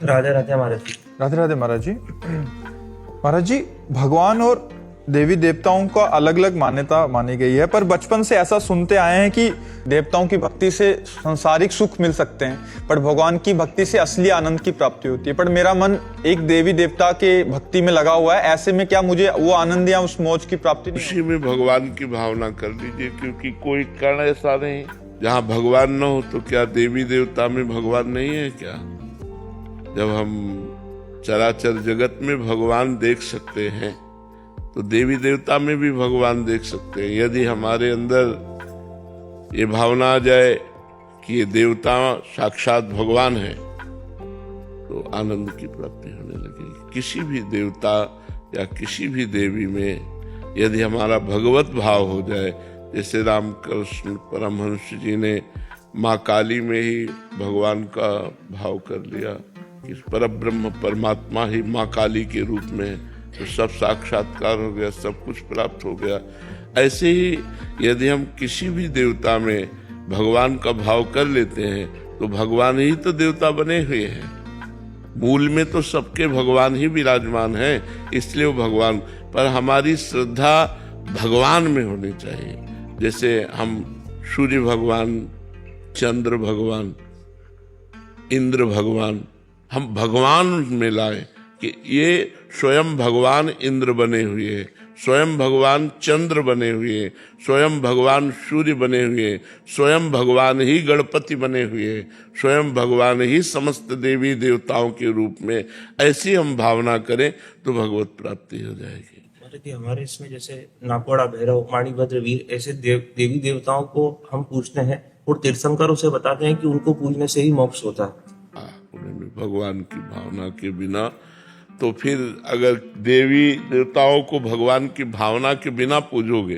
राधे राधे महाराज जी। राधे राधे महाराज जी। महाराज जी, भगवान और देवी देवताओं का अलग अलग मान्यता मानी गई है, पर बचपन से ऐसा सुनते आए हैं कि देवताओं की भक्ति से सांसारिक सुख मिल सकते हैं, पर भगवान की भक्ति से असली आनंद की प्राप्ति होती है। पर मेरा मन एक देवी देवता के भक्ति में लगा हुआ है, ऐसे में क्या मुझे वो आनंद या उस मौज की प्राप्ति नहीं? उसी में भगवान की भावना कर लीजिए, क्योंकि कोई कण ऐसा नहीं जहाँ भगवान न हो। तो क्या देवी देवता में भगवान नहीं है क्या? जब हम चराचर जगत में भगवान देख सकते हैं तो देवी देवता में भी भगवान देख सकते हैं। यदि हमारे अंदर ये भावना आ जाए कि ये देवता साक्षात भगवान है तो आनंद की प्राप्ति होने लगेगी। किसी भी देवता या किसी भी देवी में यदि हमारा भगवत भाव हो जाए, जैसे रामकृष्ण परमहंस जी ने माँ काली में ही भगवान का भाव कर लिया कि परब्रह्म परमात्मा ही माँ काली के रूप में है, तो सब साक्षात्कार हो गया, सब कुछ प्राप्त हो गया। ऐसे ही यदि हम किसी भी देवता में भगवान का भाव कर लेते हैं तो भगवान ही तो देवता बने हुए हैं। मूल में तो सबके भगवान ही विराजमान हैं, इसलिए वो भगवान। पर हमारी श्रद्धा भगवान में होनी चाहिए। जैसे हम सूर्य भगवान, चंद्र भगवान, इंद्र भगवान, हम भगवान में लाए कि ये स्वयं भगवान इंद्र बने हुए हैं, स्वयं भगवान चंद्र बने हुए हैं, स्वयं भगवान सूर्य बने हुए हैं, स्वयं भगवान ही गणपति बने हुए हैं, स्वयं भगवान ही समस्त देवी देवताओं के रूप में। ऐसी हम भावना करें तो भगवत प्राप्ति हो जाएगी। हमारे इसमें जैसे नाकोड़ा, भैरव, माणिभद्र, वीर ऐसे देवी देवताओं को हम पूजते हैं और तीर्थंकरों से बताते हैं कि उनको पूजने से ही मोक्ष होता है। उनमें भगवान की भावना के बिना, तो फिर अगर देवी देवताओं को भगवान की भावना के बिना पूजोगे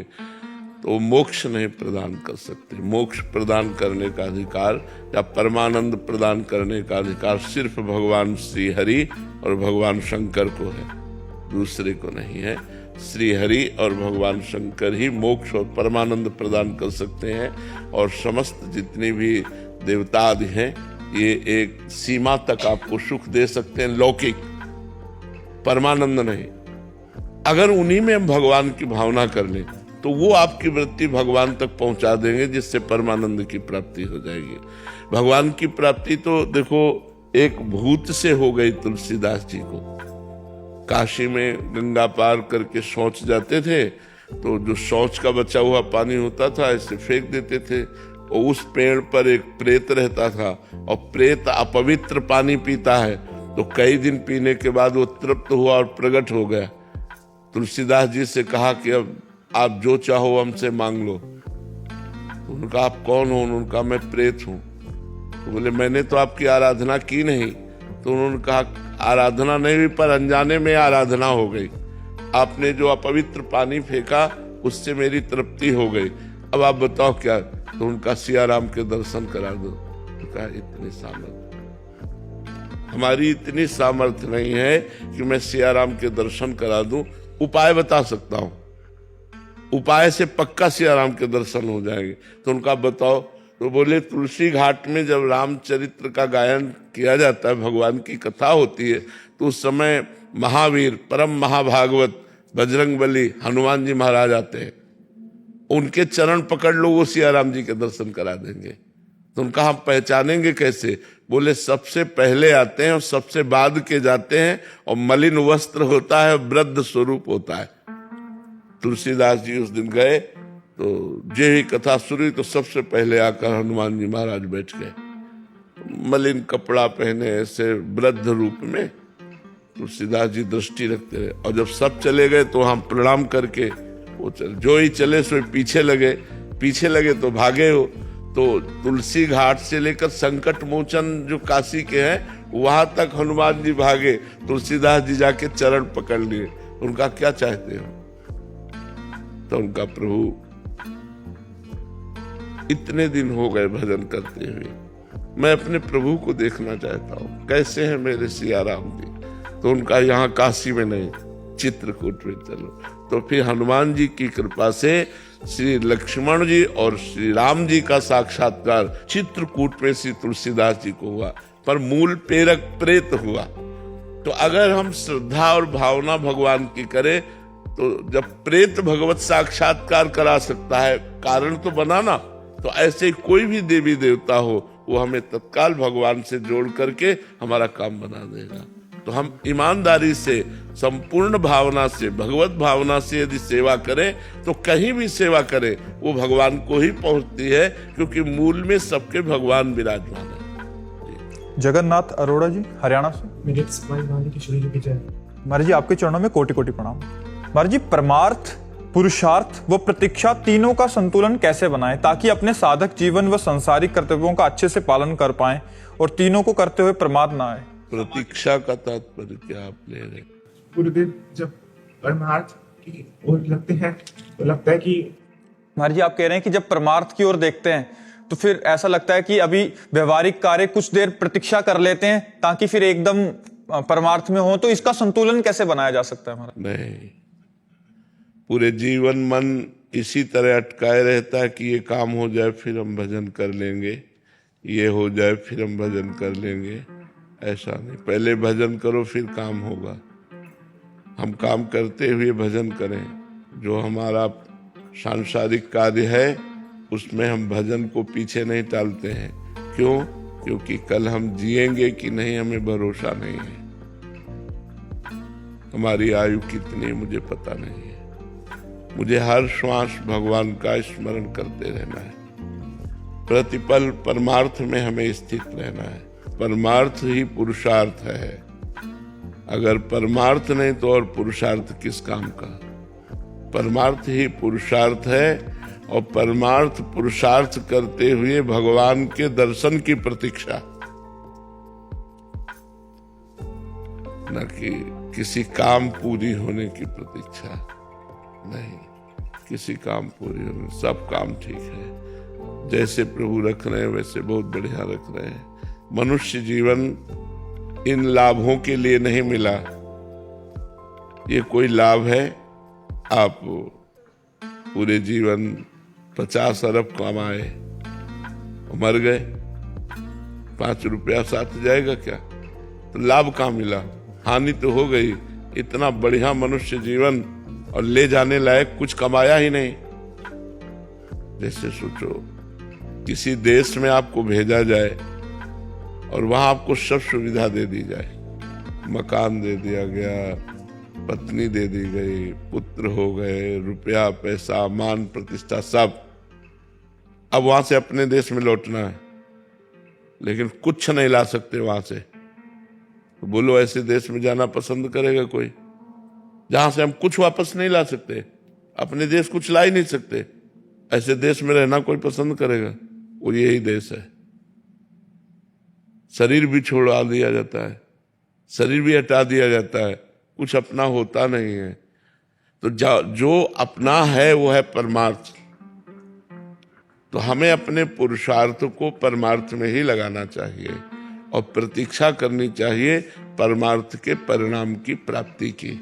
तो मोक्ष नहीं प्रदान कर सकते। मोक्ष प्रदान करने का अधिकार या परमानंद प्रदान करने का अधिकार सिर्फ भगवान श्री हरि और भगवान शंकर को है, दूसरे को नहीं है। श्री हरि और भगवान शंकर ही मोक्ष और परमानंद प्रदान कर सकते हैं, और समस्त जितने भी देवता आदि हैं ये एक सीमा तक आपको सुख दे सकते हैं, लौकिक, परमानंद नहीं। अगर उन्हीं में हम भगवान की भावना कर लें तो वो आपकी वृत्ति भगवान तक पहुंचा देंगे, जिससे परमानंद की प्राप्ति हो जाएगी। भगवान की प्राप्ति तो देखो एक भूत से हो गई तुलसीदास जी को। काशी में गंगा पार करके शौच जाते थे तो जो शौच का बचा हुआ पानी होता था ऐसे फेंक देते थे, और उस पेड़ पर एक प्रेत रहता था, और प्रेत अपवित्र पानी पीता है, तो कई दिन पीने के बाद वो तृप्त हुआ और प्रकट हो गया। तुलसीदास जी से कहा कि अब आप जो चाहो हमसे मांग लो। उनका आप कौन हो? उनका मैं प्रेत हूँ। तो बोले मैंने तो आपकी आराधना की नहीं। तो उन्होंने कहा आराधना नहीं हुई, पर अनजाने में आराधना हो गई। आपने जो अपवित्र पानी फेंका उससे मेरी तृप्ति हो गई, अब आप बताओ क्या? तो उनका सियाराम के दर्शन करा दो। तो कहा इतनी सामर्थ्य हमारी इतनी सामर्थ्य नहीं है कि मैं सियाराम के दर्शन करा दूं। उपाय बता सकता हूं, उपाय से पक्का सियाराम के दर्शन हो जाएंगे। तो उनका बताओ। तो बोले तुलसी घाट में जब रामचरित्र का गायन किया जाता है, भगवान की कथा होती है, तो उस समय महावीर, परम महाभागवत, बजरंगबली, हनुमान जी महाराज आते हैं। उनके चरण पकड़ लो, वो सियाराम जी के दर्शन करा देंगे। तो उनका हम पहचानेंगे कैसे? बोले सबसे पहले आते हैं और सबसे बाद के जाते हैं, और मलिन वस्त्र होता है, वृद्ध स्वरूप होता है। तुलसीदास जी उस दिन गए तो जो ही कथा शुरू तो सबसे पहले आकर हनुमान जी महाराज बैठ गए, मलिन कपड़ा पहने, ऐसे वृद्ध रूप में। तुलसीदास जी दृष्टि रखते रहे, और जब सब चले गए तो हम प्रणाम करके वो चले, जो ही चले सो पीछे लगे तो भागे हो। तो तुलसी घाट से लेकर संकट मोचन जो काशी के हैं वहां तक हनुमान जी भागे, तुलसीदास जी जाके चरण पकड़ लिए। उनका क्या चाहते हो? तो उनका प्रभु इतने दिन हो गए भजन करते हुए, मैं अपने प्रभु को देखना चाहता हूँ, कैसे हैं मेरे सिया राम जी। तो उनका यहाँ काशी में नहीं, चित्रकूट में चलो। तो फिर हनुमान जी की कृपा से श्री लक्ष्मण जी और श्री राम जी का साक्षात्कार चित्रकूट में श्री तुलसीदास जी को हुआ, पर मूल प्रेरक प्रेत हुआ। तो अगर हम श्रद्धा और भावना भगवान की करें, तो जब प्रेत भगवत साक्षात्कार करा सकता है, कारण तो बना ना, तो ऐसे कोई भी देवी देवता हो, वो हमें तत्काल भगवान से जोड़ करके हमारा काम बना देगा। तो हम ईमानदारी से, संपूर्ण भावना से, भगवत भावना से यदि सेवा करें, तो कहीं भी सेवा करें वो भगवान को ही पहुंचती है, क्योंकि मूल में सबके भगवान विराजमान है। जगन्नाथ अरोड़ा जी, हरियाणा से। मेरे सवाई वाले की शुरू की जय। महाराज जी, आपके चरणों में कोटि कोटि प्रणाम। महाराज जी, परमार्थ, पुरुषार्थ व प्रतीक्षा तीनों का संतुलन कैसे बनाएं ताकि अपने साधक जीवन व सांसारिक कर्तव्यों का अच्छे से पालन कर पाएं और तीनों को करते हुए प्रमाद ना आए? प्रतीक्षा का तात्पर्य क्या आप ले रहे? गुरुदेव, जब परमार्थ की ओर लगते हैं तो लगता है कि महाराज जी, आप कह रहे हैं कि जब परमार्थ की ओर देखते हैं तो फिर ऐसा लगता है कि अभी व्यवहारिक कार्य कुछ देर प्रतीक्षा कर लेते हैं ताकि फिर एकदम परमार्थ में हो। तो इसका संतुलन कैसे बनाया जा सकता है महाराज? नहीं, पूरे जीवन मन इसी तरह अटकाए रहता है कि ये काम हो जाए फिर हम भजन कर लेंगे, ये हो जाए फिर हम भजन कर लेंगे। ऐसा नहीं, पहले भजन करो फिर काम होगा। हम काम करते हुए भजन करें। जो हमारा सांसारिक कार्य है उसमें हम भजन को पीछे नहीं टालते हैं। क्यों? क्योंकि कल हम जिएंगे कि नहीं हमें भरोसा नहीं है। हमारी आयु कितनी मुझे पता नहीं है। मुझे हर श्वास भगवान का स्मरण करते रहना है। प्रतिपल परमार्थ में हमें स्थित रहना है। परमार्थ ही पुरुषार्थ है। अगर परमार्थ नहीं तो और पुरुषार्थ किस काम का? परमार्थ ही पुरुषार्थ है, और परमार्थ पुरुषार्थ करते हुए भगवान के दर्शन की प्रतीक्षा, न कि किसी काम पूरी होने की प्रतीक्षा। नहीं, किसी काम पूरी होने, सब काम ठीक है। जैसे प्रभु रख रहे हैं वैसे बहुत बढ़िया रख रहे हैं। मनुष्य जीवन इन लाभों के लिए नहीं मिला। ये कोई लाभ है? आप पूरे जीवन 50 अरब कमाए और मर गए, 5 रुपया साथ जाएगा क्या? तो लाभ कहाँ मिला? हानि तो हो गई। इतना बढ़िया मनुष्य जीवन और ले जाने लायक कुछ कमाया ही नहीं। जैसे सोचो किसी देश में आपको भेजा जाए और वहां आपको सब सुविधा दे दी जाए, मकान दे दिया गया, पत्नी दे दी गई, पुत्र हो गए, रुपया पैसा मान प्रतिष्ठा सब। अब वहां से अपने देश में लौटना है, लेकिन कुछ नहीं ला सकते वहां से। तो बोलो ऐसे देश में जाना पसंद करेगा कोई जहां से हम कुछ वापस नहीं ला सकते? अपने देश कुछ ला ही नहीं सकते। ऐसे देश में रहना कोई पसंद करेगा? वो यही देश है। शरीर भी छोड़ा दिया जाता है, शरीर भी हटा दिया जाता है, कुछ अपना होता नहीं है। तो जो अपना है वो है परमार्थ। तो हमें अपने पुरुषार्थ को परमार्थ में ही लगाना चाहिए और प्रतीक्षा करनी चाहिए परमार्थ के परिणाम की प्राप्ति की,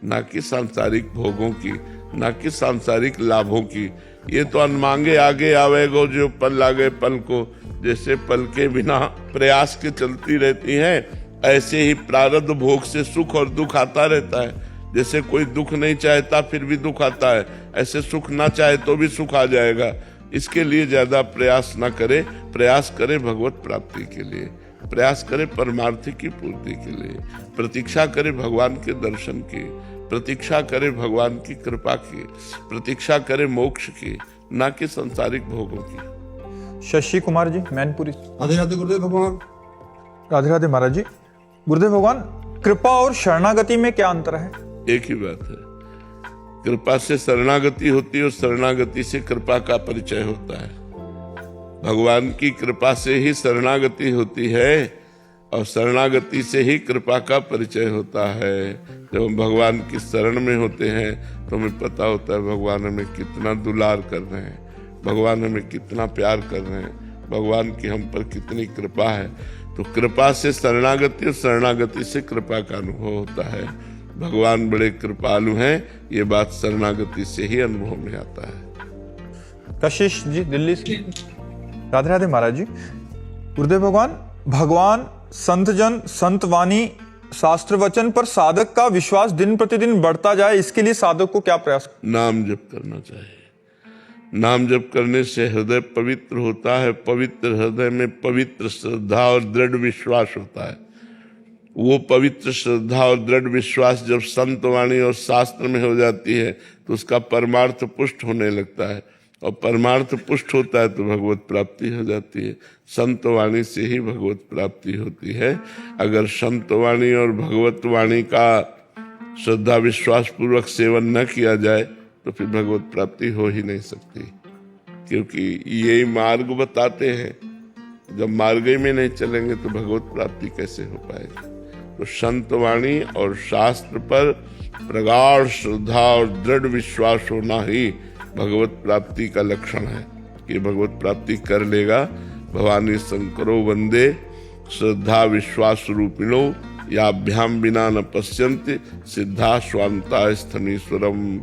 ना कि सांसारिक भोगों की, ना कि सांसारिक लाभों की। ये तो अनमांगे आगे आवेगो जो पल लागे पल को, जैसे पल के बिना प्रयास के चलती रहती हैं, ऐसे ही प्रारब्ध भोग से सुख और दुख आता रहता है। जैसे कोई दुख नहीं चाहता फिर भी दुख आता है, ऐसे सुख ना चाहे तो भी सुख आ जाएगा। इसके लिए ज्यादा प्रयास ना करे, प्रयास करे भगवत प्राप्ति के लिए, प्रयास करे परमार्थ की पूर्ति के लिए, प्रतीक्षा करे भगवान के दर्शन की, प्रतीक्षा करे भगवान की कृपा की, प्रतीक्षा करे मोक्ष की, ना कि सांसारिक भोगों की। शशि कुमार जी, मैनपुरी। राधे राधे गुरुदेव भगवान। राधे राधे महाराज जी। गुरुदेव भगवान, कृपा और शरणागति में क्या अंतर है? एक ही बात है। कृपा से शरणागति होती है और शरणागति से कृपा का परिचय होता है। भगवान की कृपा से ही शरणागति होती है और शरणागति से ही कृपा का परिचय होता है। जब हम भगवान की शरण में होते हैं तो हमें पता होता है भगवान हमें कितना दुलार कर रहे हैं, भगवान हमें कितना प्यार कर रहे हैं, भगवान की हम पर कितनी कृपा है। तो कृपा से शरणागति और शरणागति से कृपा का अनुभव होता है। भगवान बड़े कृपालु हैं, ये बात शरणागति से ही अनुभव में आता है। कशिश जी दिल्ली से। राधे राधे महाराज जी। गुरुदेव भगवान संतजन संतवाणी शास्त्र वचन पर साधक का विश्वास दिन प्रतिदिन बढ़ता जाए, इसके लिए साधक को क्या प्रयास? नाम जप करना चाहिए। नाम जप करने से हृदय पवित्र होता है। पवित्र हृदय में पवित्र श्रद्धा और दृढ़ विश्वास होता है। वो पवित्र श्रद्धा और दृढ़ विश्वास जब संत वाणी और शास्त्र में हो जाती है तो उसका परमार्थ पुष्ट होने लगता है, और परमार्थ पुष्ट होता है तो भगवत प्राप्ति हो जाती है। संत वाणी से ही भगवत प्राप्ति होती है। अगर संत वाणी और भगवत वाणी का श्रद्धा विश्वास पूर्वक सेवन न किया जाए तो फिर भगवत प्राप्ति हो ही नहीं सकती, क्योंकि यही मार्ग बताते हैं। जब मार्ग में नहीं चलेंगे तो भगवत प्राप्ति कैसे हो पाएगी। तो संत वाणी और शास्त्र पर प्रगाढ़ श्रद्धा और दृढ़ विश्वास होना ही भगवत प्राप्ति का लक्षण है कि भगवत प्राप्ति कर लेगा। भवानी शंकरो वंदे श्रद्धा विश्वास रूपिणो याभ्याम बिना न पश्यन्ति सिद्धा स्वांता स्थनीश्वरम।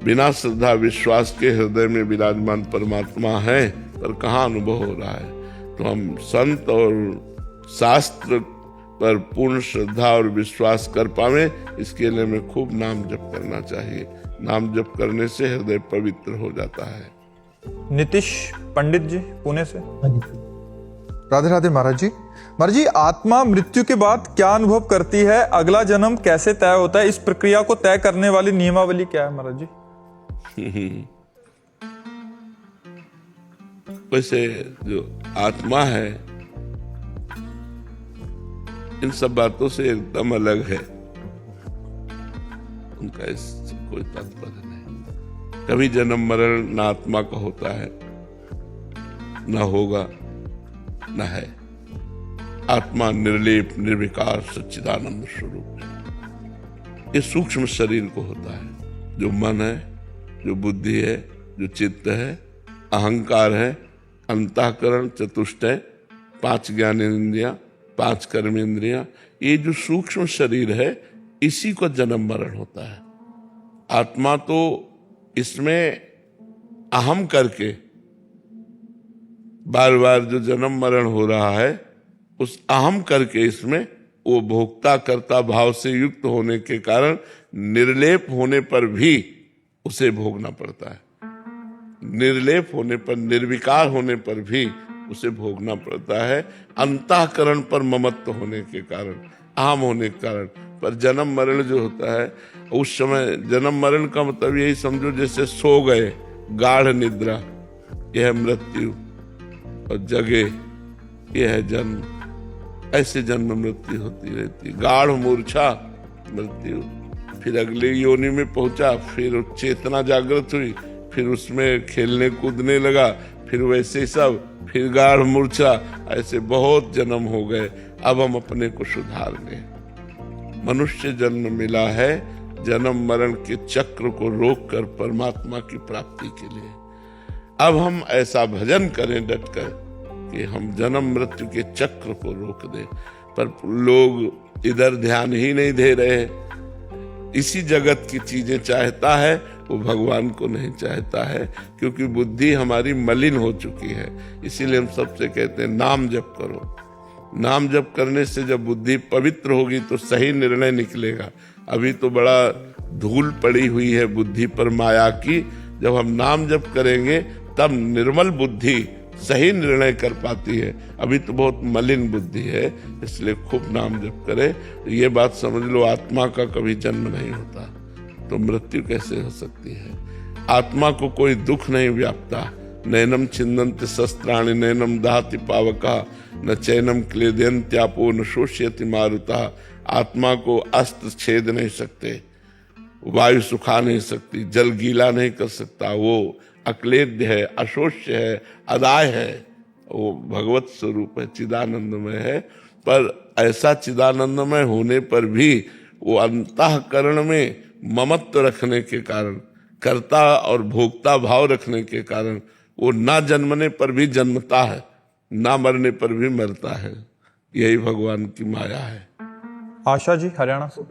बिना श्रद्धा विश्वास के हृदय में विराजमान परमात्मा है, पर कहाँ अनुभव हो रहा है। तो हम संत और शास्त्र पर पूर्ण श्रद्धा और विश्वास कर पावे, इसके लिए हमें खूब नाम जप करना चाहिए। नाम जप करने से हृदय पवित्र हो जाता है। नीतीश पंडित जी पुणे से। राधे राधे महाराज जी। महाराज जी, आत्मा मृत्यु के बाद क्या अनुभव करती है? अगला जन्म कैसे तय होता है? इस प्रक्रिया को तय करने वाली नियमावली क्या है महाराज जी? वैसे जो आत्मा है इन सब बातों से एकदम अलग है, उनका इससे कोई तात्पर्य नहीं। कभी जन्म मरण न आत्मा का होता है, न होगा, न है। आत्मा निर्लेप निर्विकार सच्चिदानंद स्वरूप है। ये सूक्ष्म शरीर को होता है, जो मन है, जो बुद्धि है, जो चित्त है, अहंकार है, अंतःकरण, चतुष्टय, 5 ज्ञानेंद्रियां, 5 कर्मेंद्रियां, ये जो सूक्ष्म शरीर है इसी को जन्म मरण होता है। आत्मा तो इसमें अहम करके बार बार जो जन्म मरण हो रहा है, उस अहम करके इसमें वो भोक्ता कर्ता भाव से युक्त होने के कारण निर्लेप होने पर भी उसे भोगना पड़ता है। निर्लेप होने पर, निर्विकार होने पर भी उसे भोगना पड़ता है, अंतःकरण पर ममत्व होने के कारण, अहम होने के कारण। पर जन्म मरण जो होता है उस समय, जन्म मरण का मतलब यही समझो जैसे सो गए, गाढ़ निद्रा यह है मृत्यु, और जगे यह है जन्म। ऐसे जन्म मृत्यु होती रहती। गाढ़ मूर्छा मृत्यु, फिर अगले योनि में पहुंचा, फिर चेतना जागृत हुई, फिर उसमें खेलने कूदने लगा, फिर वैसे सब, फिर गाढ़ मूर्छा, ऐसे बहुत जन्म हो गए। अब हम अपने को सुधार लें। मनुष्य जन्म मिला है जन्म मरण के चक्र को रोककर परमात्मा की प्राप्ति के लिए। अब हम ऐसा भजन करें डटकर कि हम जन्म मृत्यु के चक्र को रोक दें। पर लोग इधर ध्यान ही नहीं दे रहे। इसी जगत की चीजें चाहता है, वो भगवान को नहीं चाहता है, क्योंकि बुद्धि हमारी मलिन हो चुकी है। इसीलिए हम सबसे कहते हैं नाम जप करो। नाम जप करने से जब बुद्धि पवित्र होगी तो सही निर्णय निकलेगा। अभी तो बड़ा धूल पड़ी हुई है बुद्धि पर माया की। जब हम नाम जप करेंगे तब निर्मल बुद्धि सही निर्णय कर पाती है। अभी तो बहुत मलिन बुद्धि है, इसलिए खूब नाम जप करे। ये बात समझ लो, आत्मा का कभी जन्म नहीं होता तो मृत्यु कैसे हो सकती है। आत्मा को कोई दुख नहीं व्यापता। नैनम छिन्दन्ति शस्त्राणि नैनम दहति पावका न चैनम क्लेदयन्त्यापो न शोष्यति मारुतः। आत्मा को अस्त्र छेद नहीं सकते, वायु सुखा नहीं सकती, जल गीला नहीं कर सकता। वो अक्लेद्य है, अशोष्य है, अदाय है। वो भगवत स्वरूप है, चिदानंदमय है। पर ऐसा चिदानंदमय होने पर भी वो अंतःकरण में ममत्व रखने के कारण, कर्ता और भोक्ता भाव रखने के कारण वो ना जन्मने पर भी जन्मता है। ना मरने पर भी मरता है। यही भगवान की माया है। आशा जी हरियाणा से।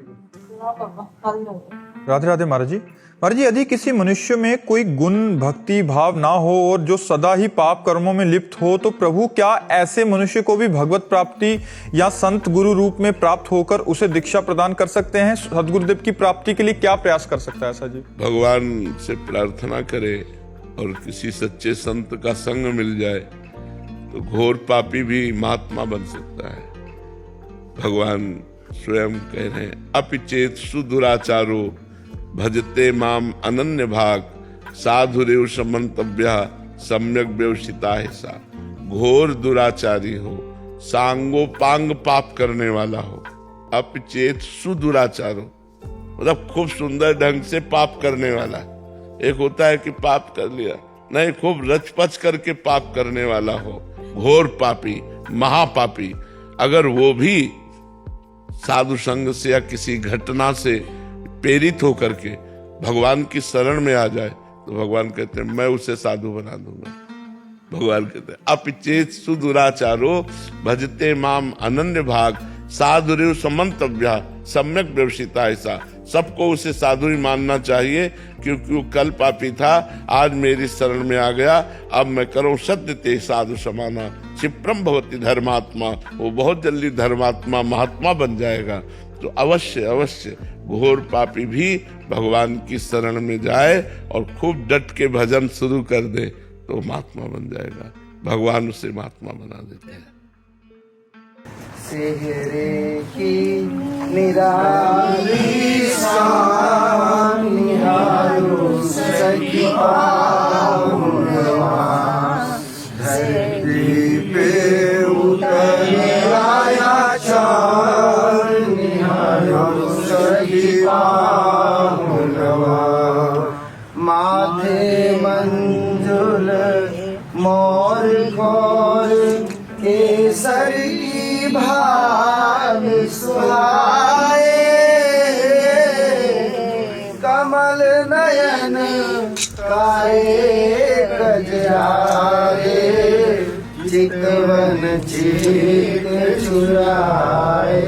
राधे राधे महाराज जी। महाराज जी, यदि किसी मनुष्य में कोई गुण भक्ति भाव ना हो और जो सदा ही पाप कर्मों में लिप्त हो, तो प्रभु क्या ऐसे मनुष्य को भी भगवत प्राप्ति या संत गुरु रूप में प्राप्त होकर उसे दीक्षा प्रदान कर सकते हैं? सदगुरुदेव की प्राप्ति के लिए क्या प्रयास कर सकता है ऐसा जी? भगवान से प्रार्थना करे और किसी सच्चे संत का संग मिल जाए तो घोर पापी भी महात्मा बन सकता है। भगवान स्वयं कह रहे हैं, अपिचेत सुदुराचारो भजते माम अनन्य भाग साधुरेव समन्तव्य सम्यक व्यवसिता सा। घोर दुराचारी हो, सांगोपांग पाप करने वाला हो, अपिचेत सुदुराचारो मतलब खूब सुंदर ढंग से पाप करने वाला। एक होता है कि पाप कर लिया, नहीं, खूब रचपच करके पाप करने वाला हो, घोर पापी महापापी। अगर वो भी साधु संग से या किसी घटना से प्रेरित होकर के भगवान की शरण में आ जाए तो भगवान कहते हैं मैं उसे साधु बना दूंगा। भगवान कहते हैं अपिचेत सुदुराचारो भजते माम अनन्य भाग साधुरेव समन्तव्य सम्यक व्यवसिता। ऐसा सबको उसे साधु ही मानना चाहिए, क्योंकि वो कल पापी था, आज मेरी शरण में आ गया, अब मैं करूं सत्य ते साधु समाना क्षिप्रम भवति धर्मात्मा। वो बहुत जल्दी धर्मात्मा महात्मा बन जाएगा। तो अवश्य अवश्य घोर पापी भी भगवान की शरण में जाए और खूब डट के भजन शुरू कर दे तो महात्मा बन जाएगा। भगवान उसे महात्मा बना देते हैं। सेहरे की निराली शान निहारो सखी पाहुनवा। धरती पे उतर आया चाँद निहारो सखी पाहुनवा। माथे मंजुल मोर खोर केसर की भाग सुहाए। कमल नयन काए गजराए चितवन चित चुराए।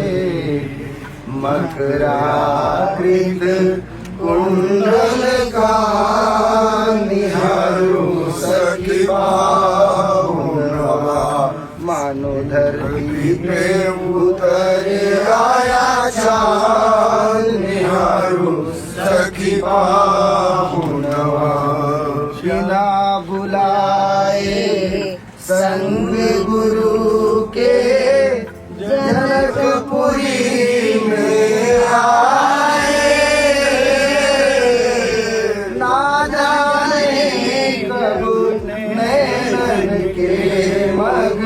मकराकृत कुंडल का निहारो सखी पाहुनवा। मानो धरती पे उतर आया चाँद निहारो सखी पाहुनवा। बिना बुलाए संग गुरु के जनकपुरी में आए। ना जाने कब नैनन के मग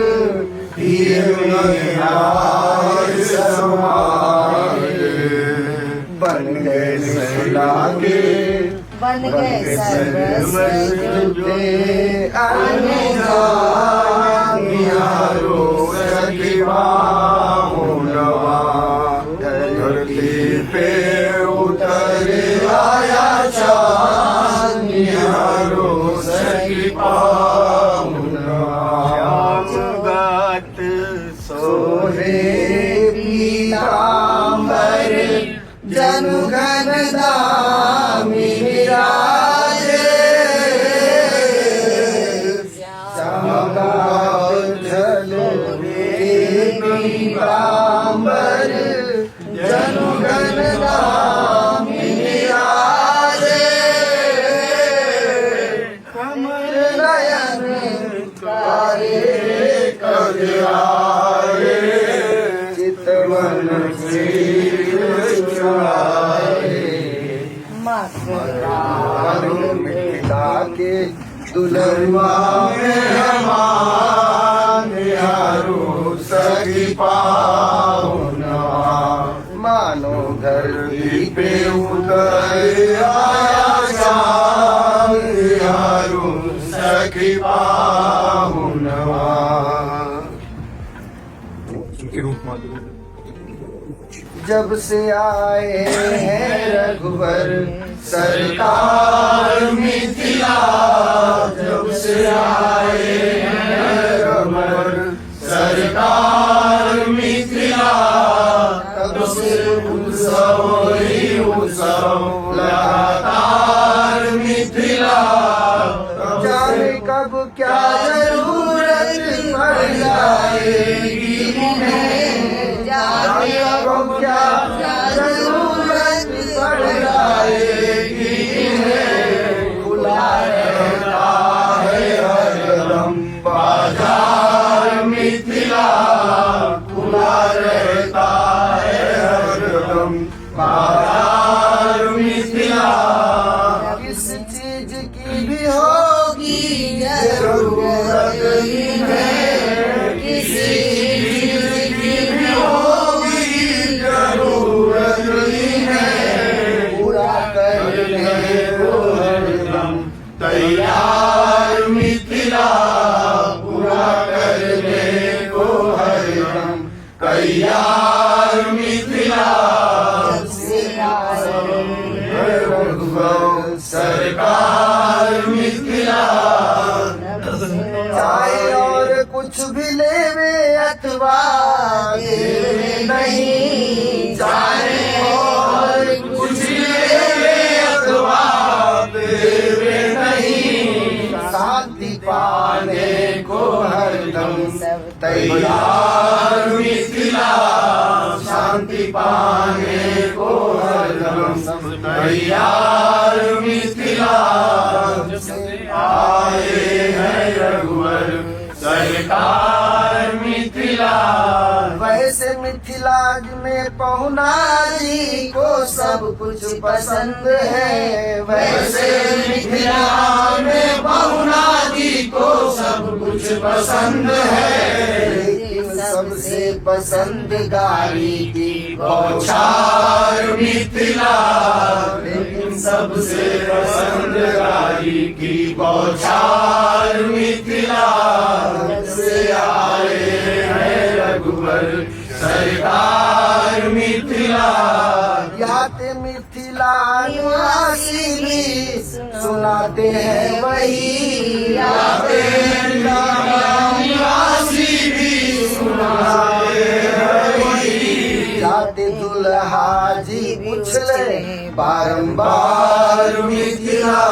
बन गए लागे बन गए सर्वस्व निहारो सखी पाहुनवा। धरती पे उतर आया चाँद निहारो सखी पाहुनवा। गात सोहे पीतांबर जनुघन दामी विराजे। चमगावत पीतांबर जनुघन दामी विराजे। कमल नयन काए कजराए चितवन मिटा के दुल्हनवा मेहमान निहारो सखी पाहुनवा। मानो धरती पे उतर आया चाँद निहारो सखी पाहुनवा। जब से आए हैं रघुवर सरकार मिथिला। जब से आए हैं रघुवर जाने अब क्या जरूरत पड़ जाएगी इन्हें। खुला रहता है हरदम बाजार मिथिला, खुला रहता है हरदम बाजार मिथिला। किस चीज की भी होगी जरूरत इन्हें, किसी चीज की भी होगी जरूरत इन्हें। पूरा करने को हरदम तैयार मिथिला, पूरा करने को हरदम तैयार मिथिला। सरकार मिथिला, चाहे और कुछ भी लेवे अथवा देवे नहीं, चाहे और कुछ भी लेवे अथवा देवे नहीं। शांति पाने को हरदम तैयार मिथिला, शांति पाने को हरदम तैयार मिथिला। आए हैं रघुवर सरकार मिथिला। वैसे मिथिला में पहुना जी को सब कुछ पसंद है, वैसे मिथिला में पहुना जी को सब कुछ पसंद है। लेकिन सबसे पसंद गाड़ी की बौछार मिथिला, लेकिन सबसे पसंद गाड़ी की बौछार मिथिला। से आए हैं रघुवर सरकार मिथिला। याते मिथिला निवासी भी सुनाते हैं वही, याते मिथिला निवासी भी सुनाते हैं वही। जाते दुल्हा जी पूछ ले बारंबार मिथिला,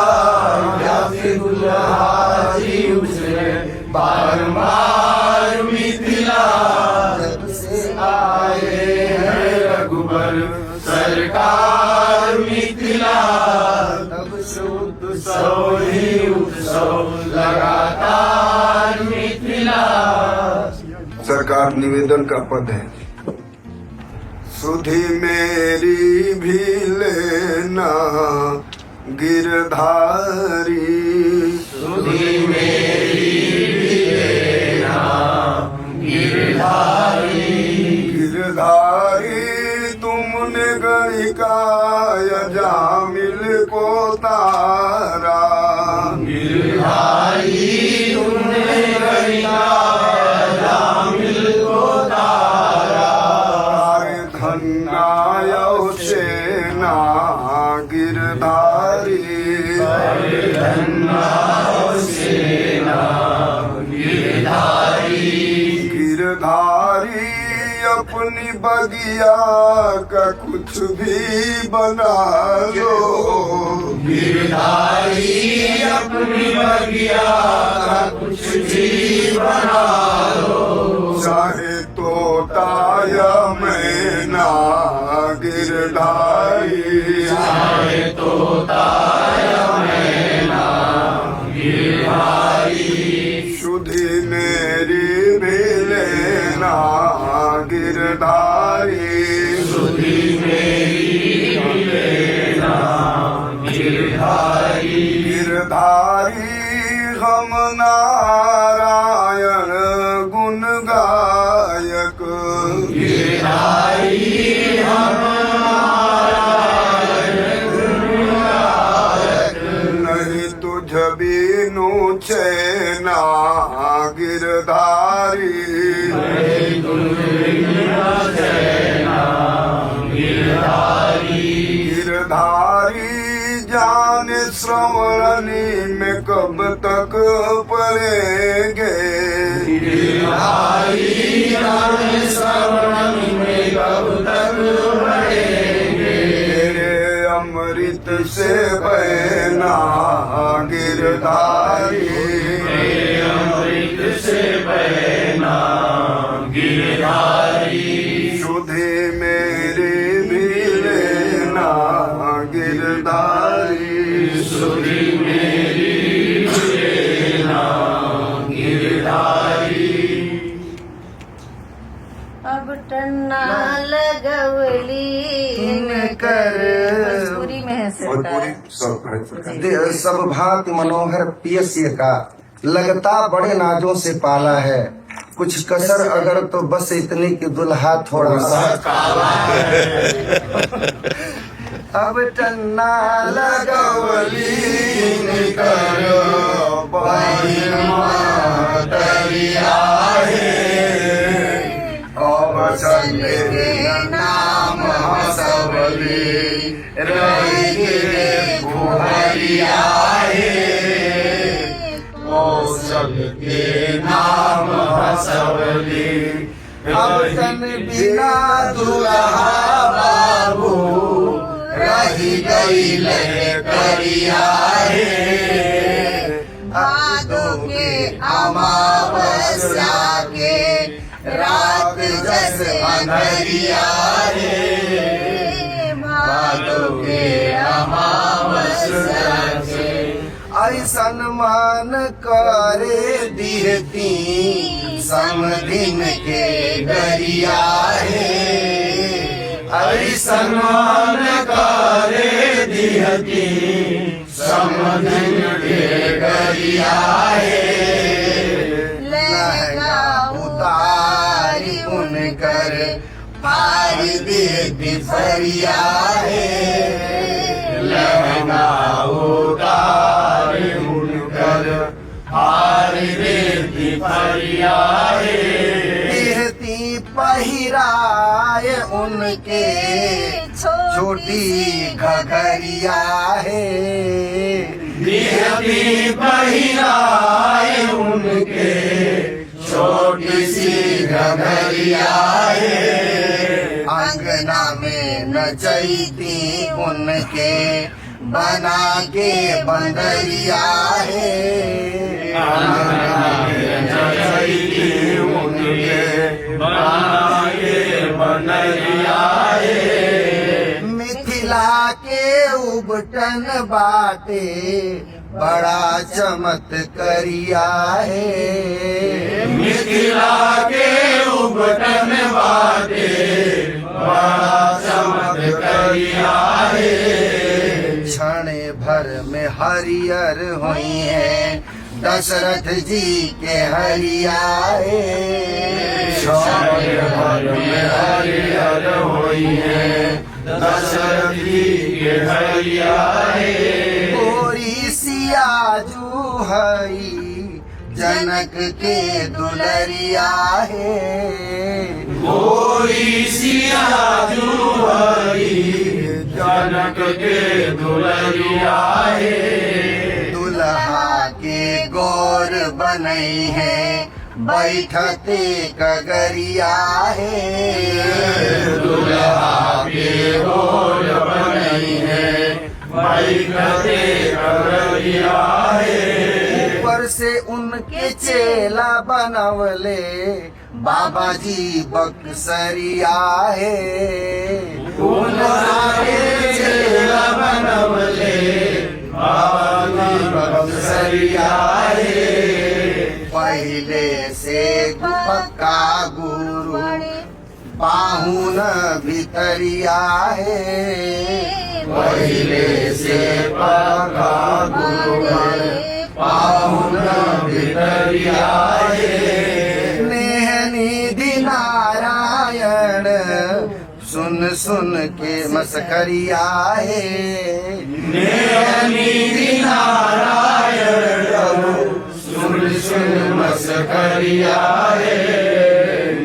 जाते दुल्हा जी पूछ ले बारंबार मिथिला। जब से आए हैं रघुवर सरकार मिथिला, तब से उत्सव ही उत्सव लगातार मिथिला। सरकार निवेदन का पद है, सुधि मेरी भी लेना गिरधारी, सुधि मेरी भी लेना गिरधारी। गिरधारी तुमने गणिका यजामिल को तारा, गिरधारी तुमने गणिका यजामिल को तारा। धन्नायो सेना गिरधारी, धन्नायो सेना गिरधारी। गिरधारी अपनी बगिया का कुछ भी बना लो, गिरधारी अपनी बगिया का कुछ भी बना लो। चाहे तोता या मैना गिरधारी, चाहे तोता या मैना गिरधारी। सुधि मेरी भी लेना गिरधारी, सुधि मेरी भी लेना गिरधारी। गिरधारी हम नारायण गुण गायक, गिरधारी हम नहीं तुझ बीनु चैना गिरधारी, गिरधारी जाने श्रवणी में कब तक पड़ेंगे, गिरधारी जाने श्रवणी में कब तक पड़ेंगे। तेरे अमृत से बहना गिरधारी, अमृत से बहना सुधे मेरे भी लेना गिरधारी सुधी अब टन्ना लगवली कर भोजपुरी में है भोजपुरी सब भांति मनोहर पियस्य का लगता बड़े नाजों से पाला है कुछ कसर अगर तो बस इतनी कि दुल्हा थोड़ा सा काला है अब टन्ना लगवली करो दरिया बचन के नाम हसवली रही बुहरिया कौशल के नाम हसवली अब तन बिना दुल्हा बाबू रही गई करिया भादों के अमावस्या के रात जैसे अंधरिया भादों के अमावस्या के ऐसन मान करे दिहती समदिन के गरिया ऐसन मान करे दिहती समदिन के गरिया लहंगा उतारी उनकर फाड़ दे बिफरिया लहंगा उतारी उनकर फाड़ दे बिफरिया देहती पहिराए उनके छोटी घघरिया देहती पहिराए उनके छोटी सी घघरिया अंगना में नचैती उनके बना के बंदरिया अंगना में नचैती उनके बना के बंदरिया मिथिला के उबटन बाटे बड़ा चमत्कारिया मिथिला के उबटन बाटे बड़ा चमत्कारिया क्षण भर में हरियर हुई है दशरथ जी के हरिया क्षण भर में हरियर हुई है दशरथ जी के हरिया गोरी सियाजू हई जनक के दुलरिया गोरी सियाजू हई जनक के दुलरिया दुल्हा के गौर बनई है बैठते कगरिया दुल्हा के गौर बनई है बैठते कगरिया ऊपर से उनके चेला बनवले बाबा जी बक्सरिया उनके चेला बनवले बाबा जी बक्सरिया पहले से पक्का गुरु पाहुन भितरिया पहले से पक्का गुरु पाहुन भितरिया निधि नारायण सुन सुन के मस्करिया निधि नारायण सुन सुन मस्करिया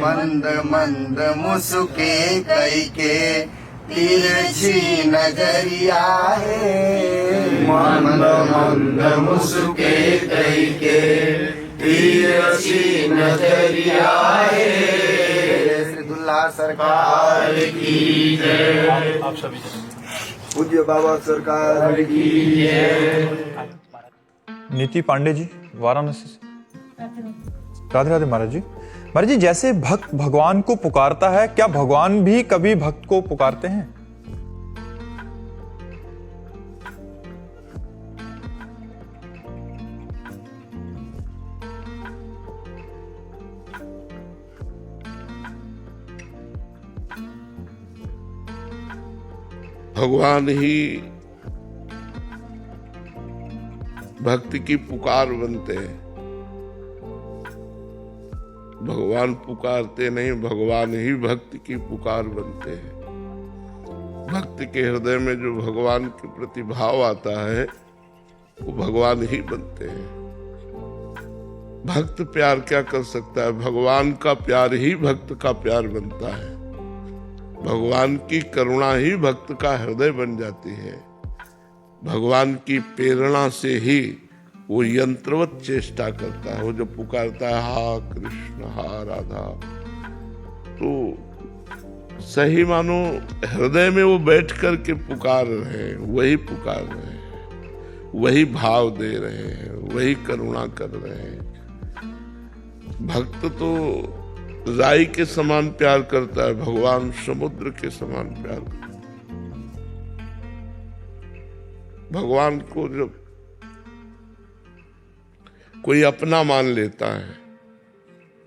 मंद मंद मुस्के कई के तिरछी नजरिया मंद मंद मुस्के कई के तिरछी नजरिया दुल्हा सरकार की जय आप सभी पूज्य बाबा सरकार की नीति पांडे जी वाराणसी से। राधे राधे महाराज जी। महाराज जी, जैसे भक्त भगवान को पुकारता है, क्या भगवान भी कभी भक्त को पुकारते हैं? भगवान ही भक्ति की पुकार बनते हैं। भगवान पुकारते नहीं, भगवान ही भक्ति की पुकार बनते हैं। भक्त के हृदय में जो भगवान के प्रति भाव आता है वो भगवान ही बनते हैं। भक्त प्यार क्या कर सकता है? भगवान का प्यार ही भक्त का प्यार बनता है। भगवान की करुणा ही भक्त का हृदय बन जाती है। भगवान की प्रेरणा से ही वो यंत्रवत चेष्टा करता है। वो जो पुकारता है हा कृष्ण हा राधा, तो सही मानो हृदय में वो बैठ कर के पुकार रहे हैं, वही पुकार रहे हैं, वही भाव दे रहे हैं, वही करुणा कर रहे हैं। भक्त तो राई के समान प्यार करता है, भगवान समुद्र के समान प्यार करता है। भगवान को जब कोई अपना मान लेता है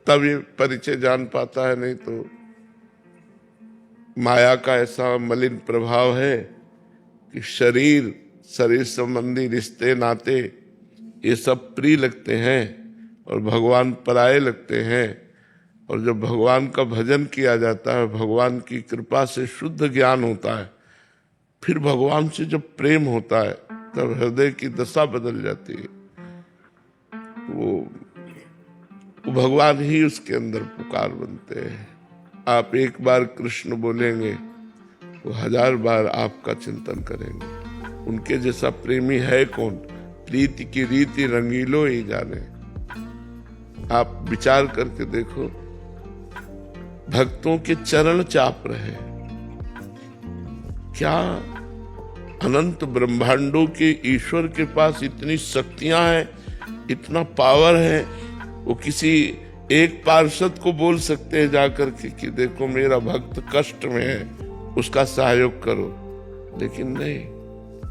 तब ये परिचय जान पाता है, नहीं तो माया का ऐसा मलिन प्रभाव है कि शरीर संबंधी रिश्ते नाते ये सब प्रिय लगते हैं और भगवान पराये लगते हैं। और जब भगवान का भजन किया जाता है, भगवान की कृपा से शुद्ध ज्ञान होता है, फिर भगवान से जब प्रेम होता है तब हृदय की दशा बदल जाती है। वो भगवान ही उसके अंदर पुकार बनते हैं। आप एक बार कृष्ण बोलेंगे वो 1000 बार आपका चिंतन करेंगे। उनके जैसा प्रेमी है कौन? प्रीति की रीति रंगीलो ही जाने। आप विचार करके देखो, भक्तों के चरण चाप रहे। क्या अनंत ब्रह्मांडों के ईश्वर के पास इतनी शक्तियां हैं, इतना पावर है, वो किसी एक पार्षद को बोल सकते हैं जाकर के कि देखो मेरा भक्त कष्ट में है, उसका सहयोग करो। लेकिन नहीं,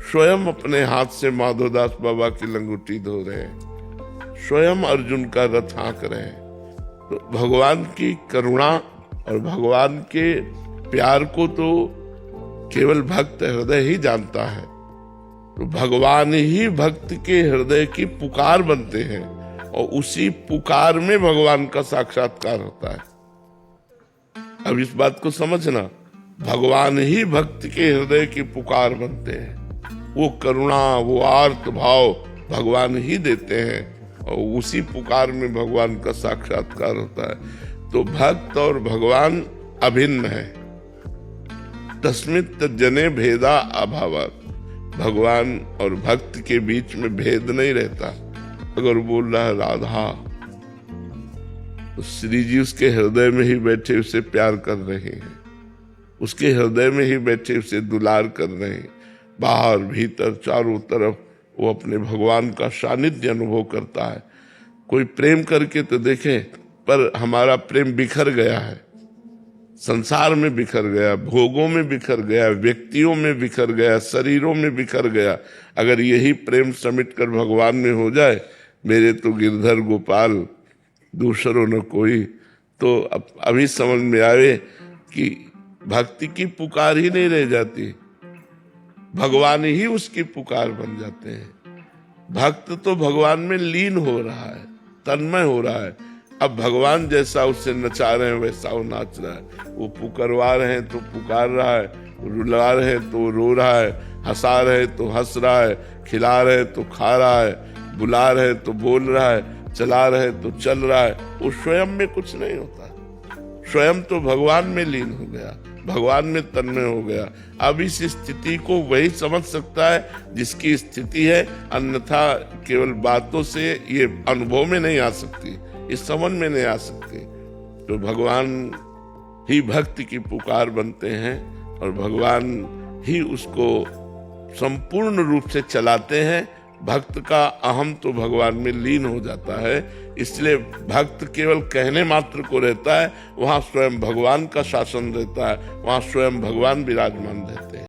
स्वयं अपने हाथ से माधोदास बाबा की लंगोटी धो रहे हैं, स्वयं अर्जुन का रथ हाँक रहे हैं। तो भगवान की करुणा और भगवान के प्यार को तो केवल भक्त हृदय ही जानता है। तो भगवान ही भक्त के हृदय की पुकार बनते हैं और उसी पुकार में भगवान का साक्षात्कार होता है। अब इस बात को समझना, भगवान ही भक्त के हृदय की पुकार बनते हैं। वो करुणा, वो आर्त भाव भगवान ही देते हैं और उसी पुकार में भगवान का साक्षात्कार होता है। तो भक्त और भगवान अभिन्न है। तस्मित् जने भेदा अभावात्। भगवान और भक्त के बीच में भेद नहीं रहता। अगर बोल रहा है राधा, तो श्री जी उसके हृदय में ही बैठे उसे प्यार कर रहे हैं, उसके हृदय में ही बैठे उसे दुलार कर रहे हैं। बाहर भीतर चारों तरफ वो अपने भगवान का सानिध्य अनुभव करता है। कोई प्रेम करके तो देखे, पर हमारा प्रेम बिखर गया है, संसार में बिखर गया, भोगों में बिखर गया, व्यक्तियों में बिखर गया, शरीरों में बिखर गया। अगर यही प्रेम समेट कर भगवान में हो जाए, मेरे तो गिरधर गोपाल दूसरों न कोई, तो अभी समझ में आवे कि भक्ति की पुकार ही नहीं रह जाती, भगवान ही उसकी पुकार बन जाते हैं। भक्त तो भगवान में लीन हो रहा है, तन्मय हो रहा है। अब भगवान जैसा उससे नचा रहे हैं वैसा वो नाच रहा है। वो पुकारवा रहे हैं तो पुकार रहा है, रुला रहे हैं तो रो रहा है, हंसा रहे तो हंस रहा है, खिला रहे तो खा रहा है, बुला रहे तो बोल रहा है, चला रहे तो चल रहा है। वो स्वयं में कुछ नहीं होता, स्वयं तो भगवान में लीन हो गया, भगवान में तन्मय हो गया। अब इस स्थिति को वही समझ सकता है जिसकी स्थिति है, अन्यथा केवल बातों से ये अनुभव में नहीं आ सकती, इस समझ में नहीं आ सकती। तो भगवान ही भक्ति की पुकार बनते हैं और भगवान ही उसको संपूर्ण रूप से चलाते हैं भक्त का अहम तो भगवान में लीन हो जाता है। इसलिए भक्त केवल कहने मात्र को रहता है, वहां स्वयं भगवान का शासन रहता है, वहां स्वयं भगवान विराजमान रहते हैं।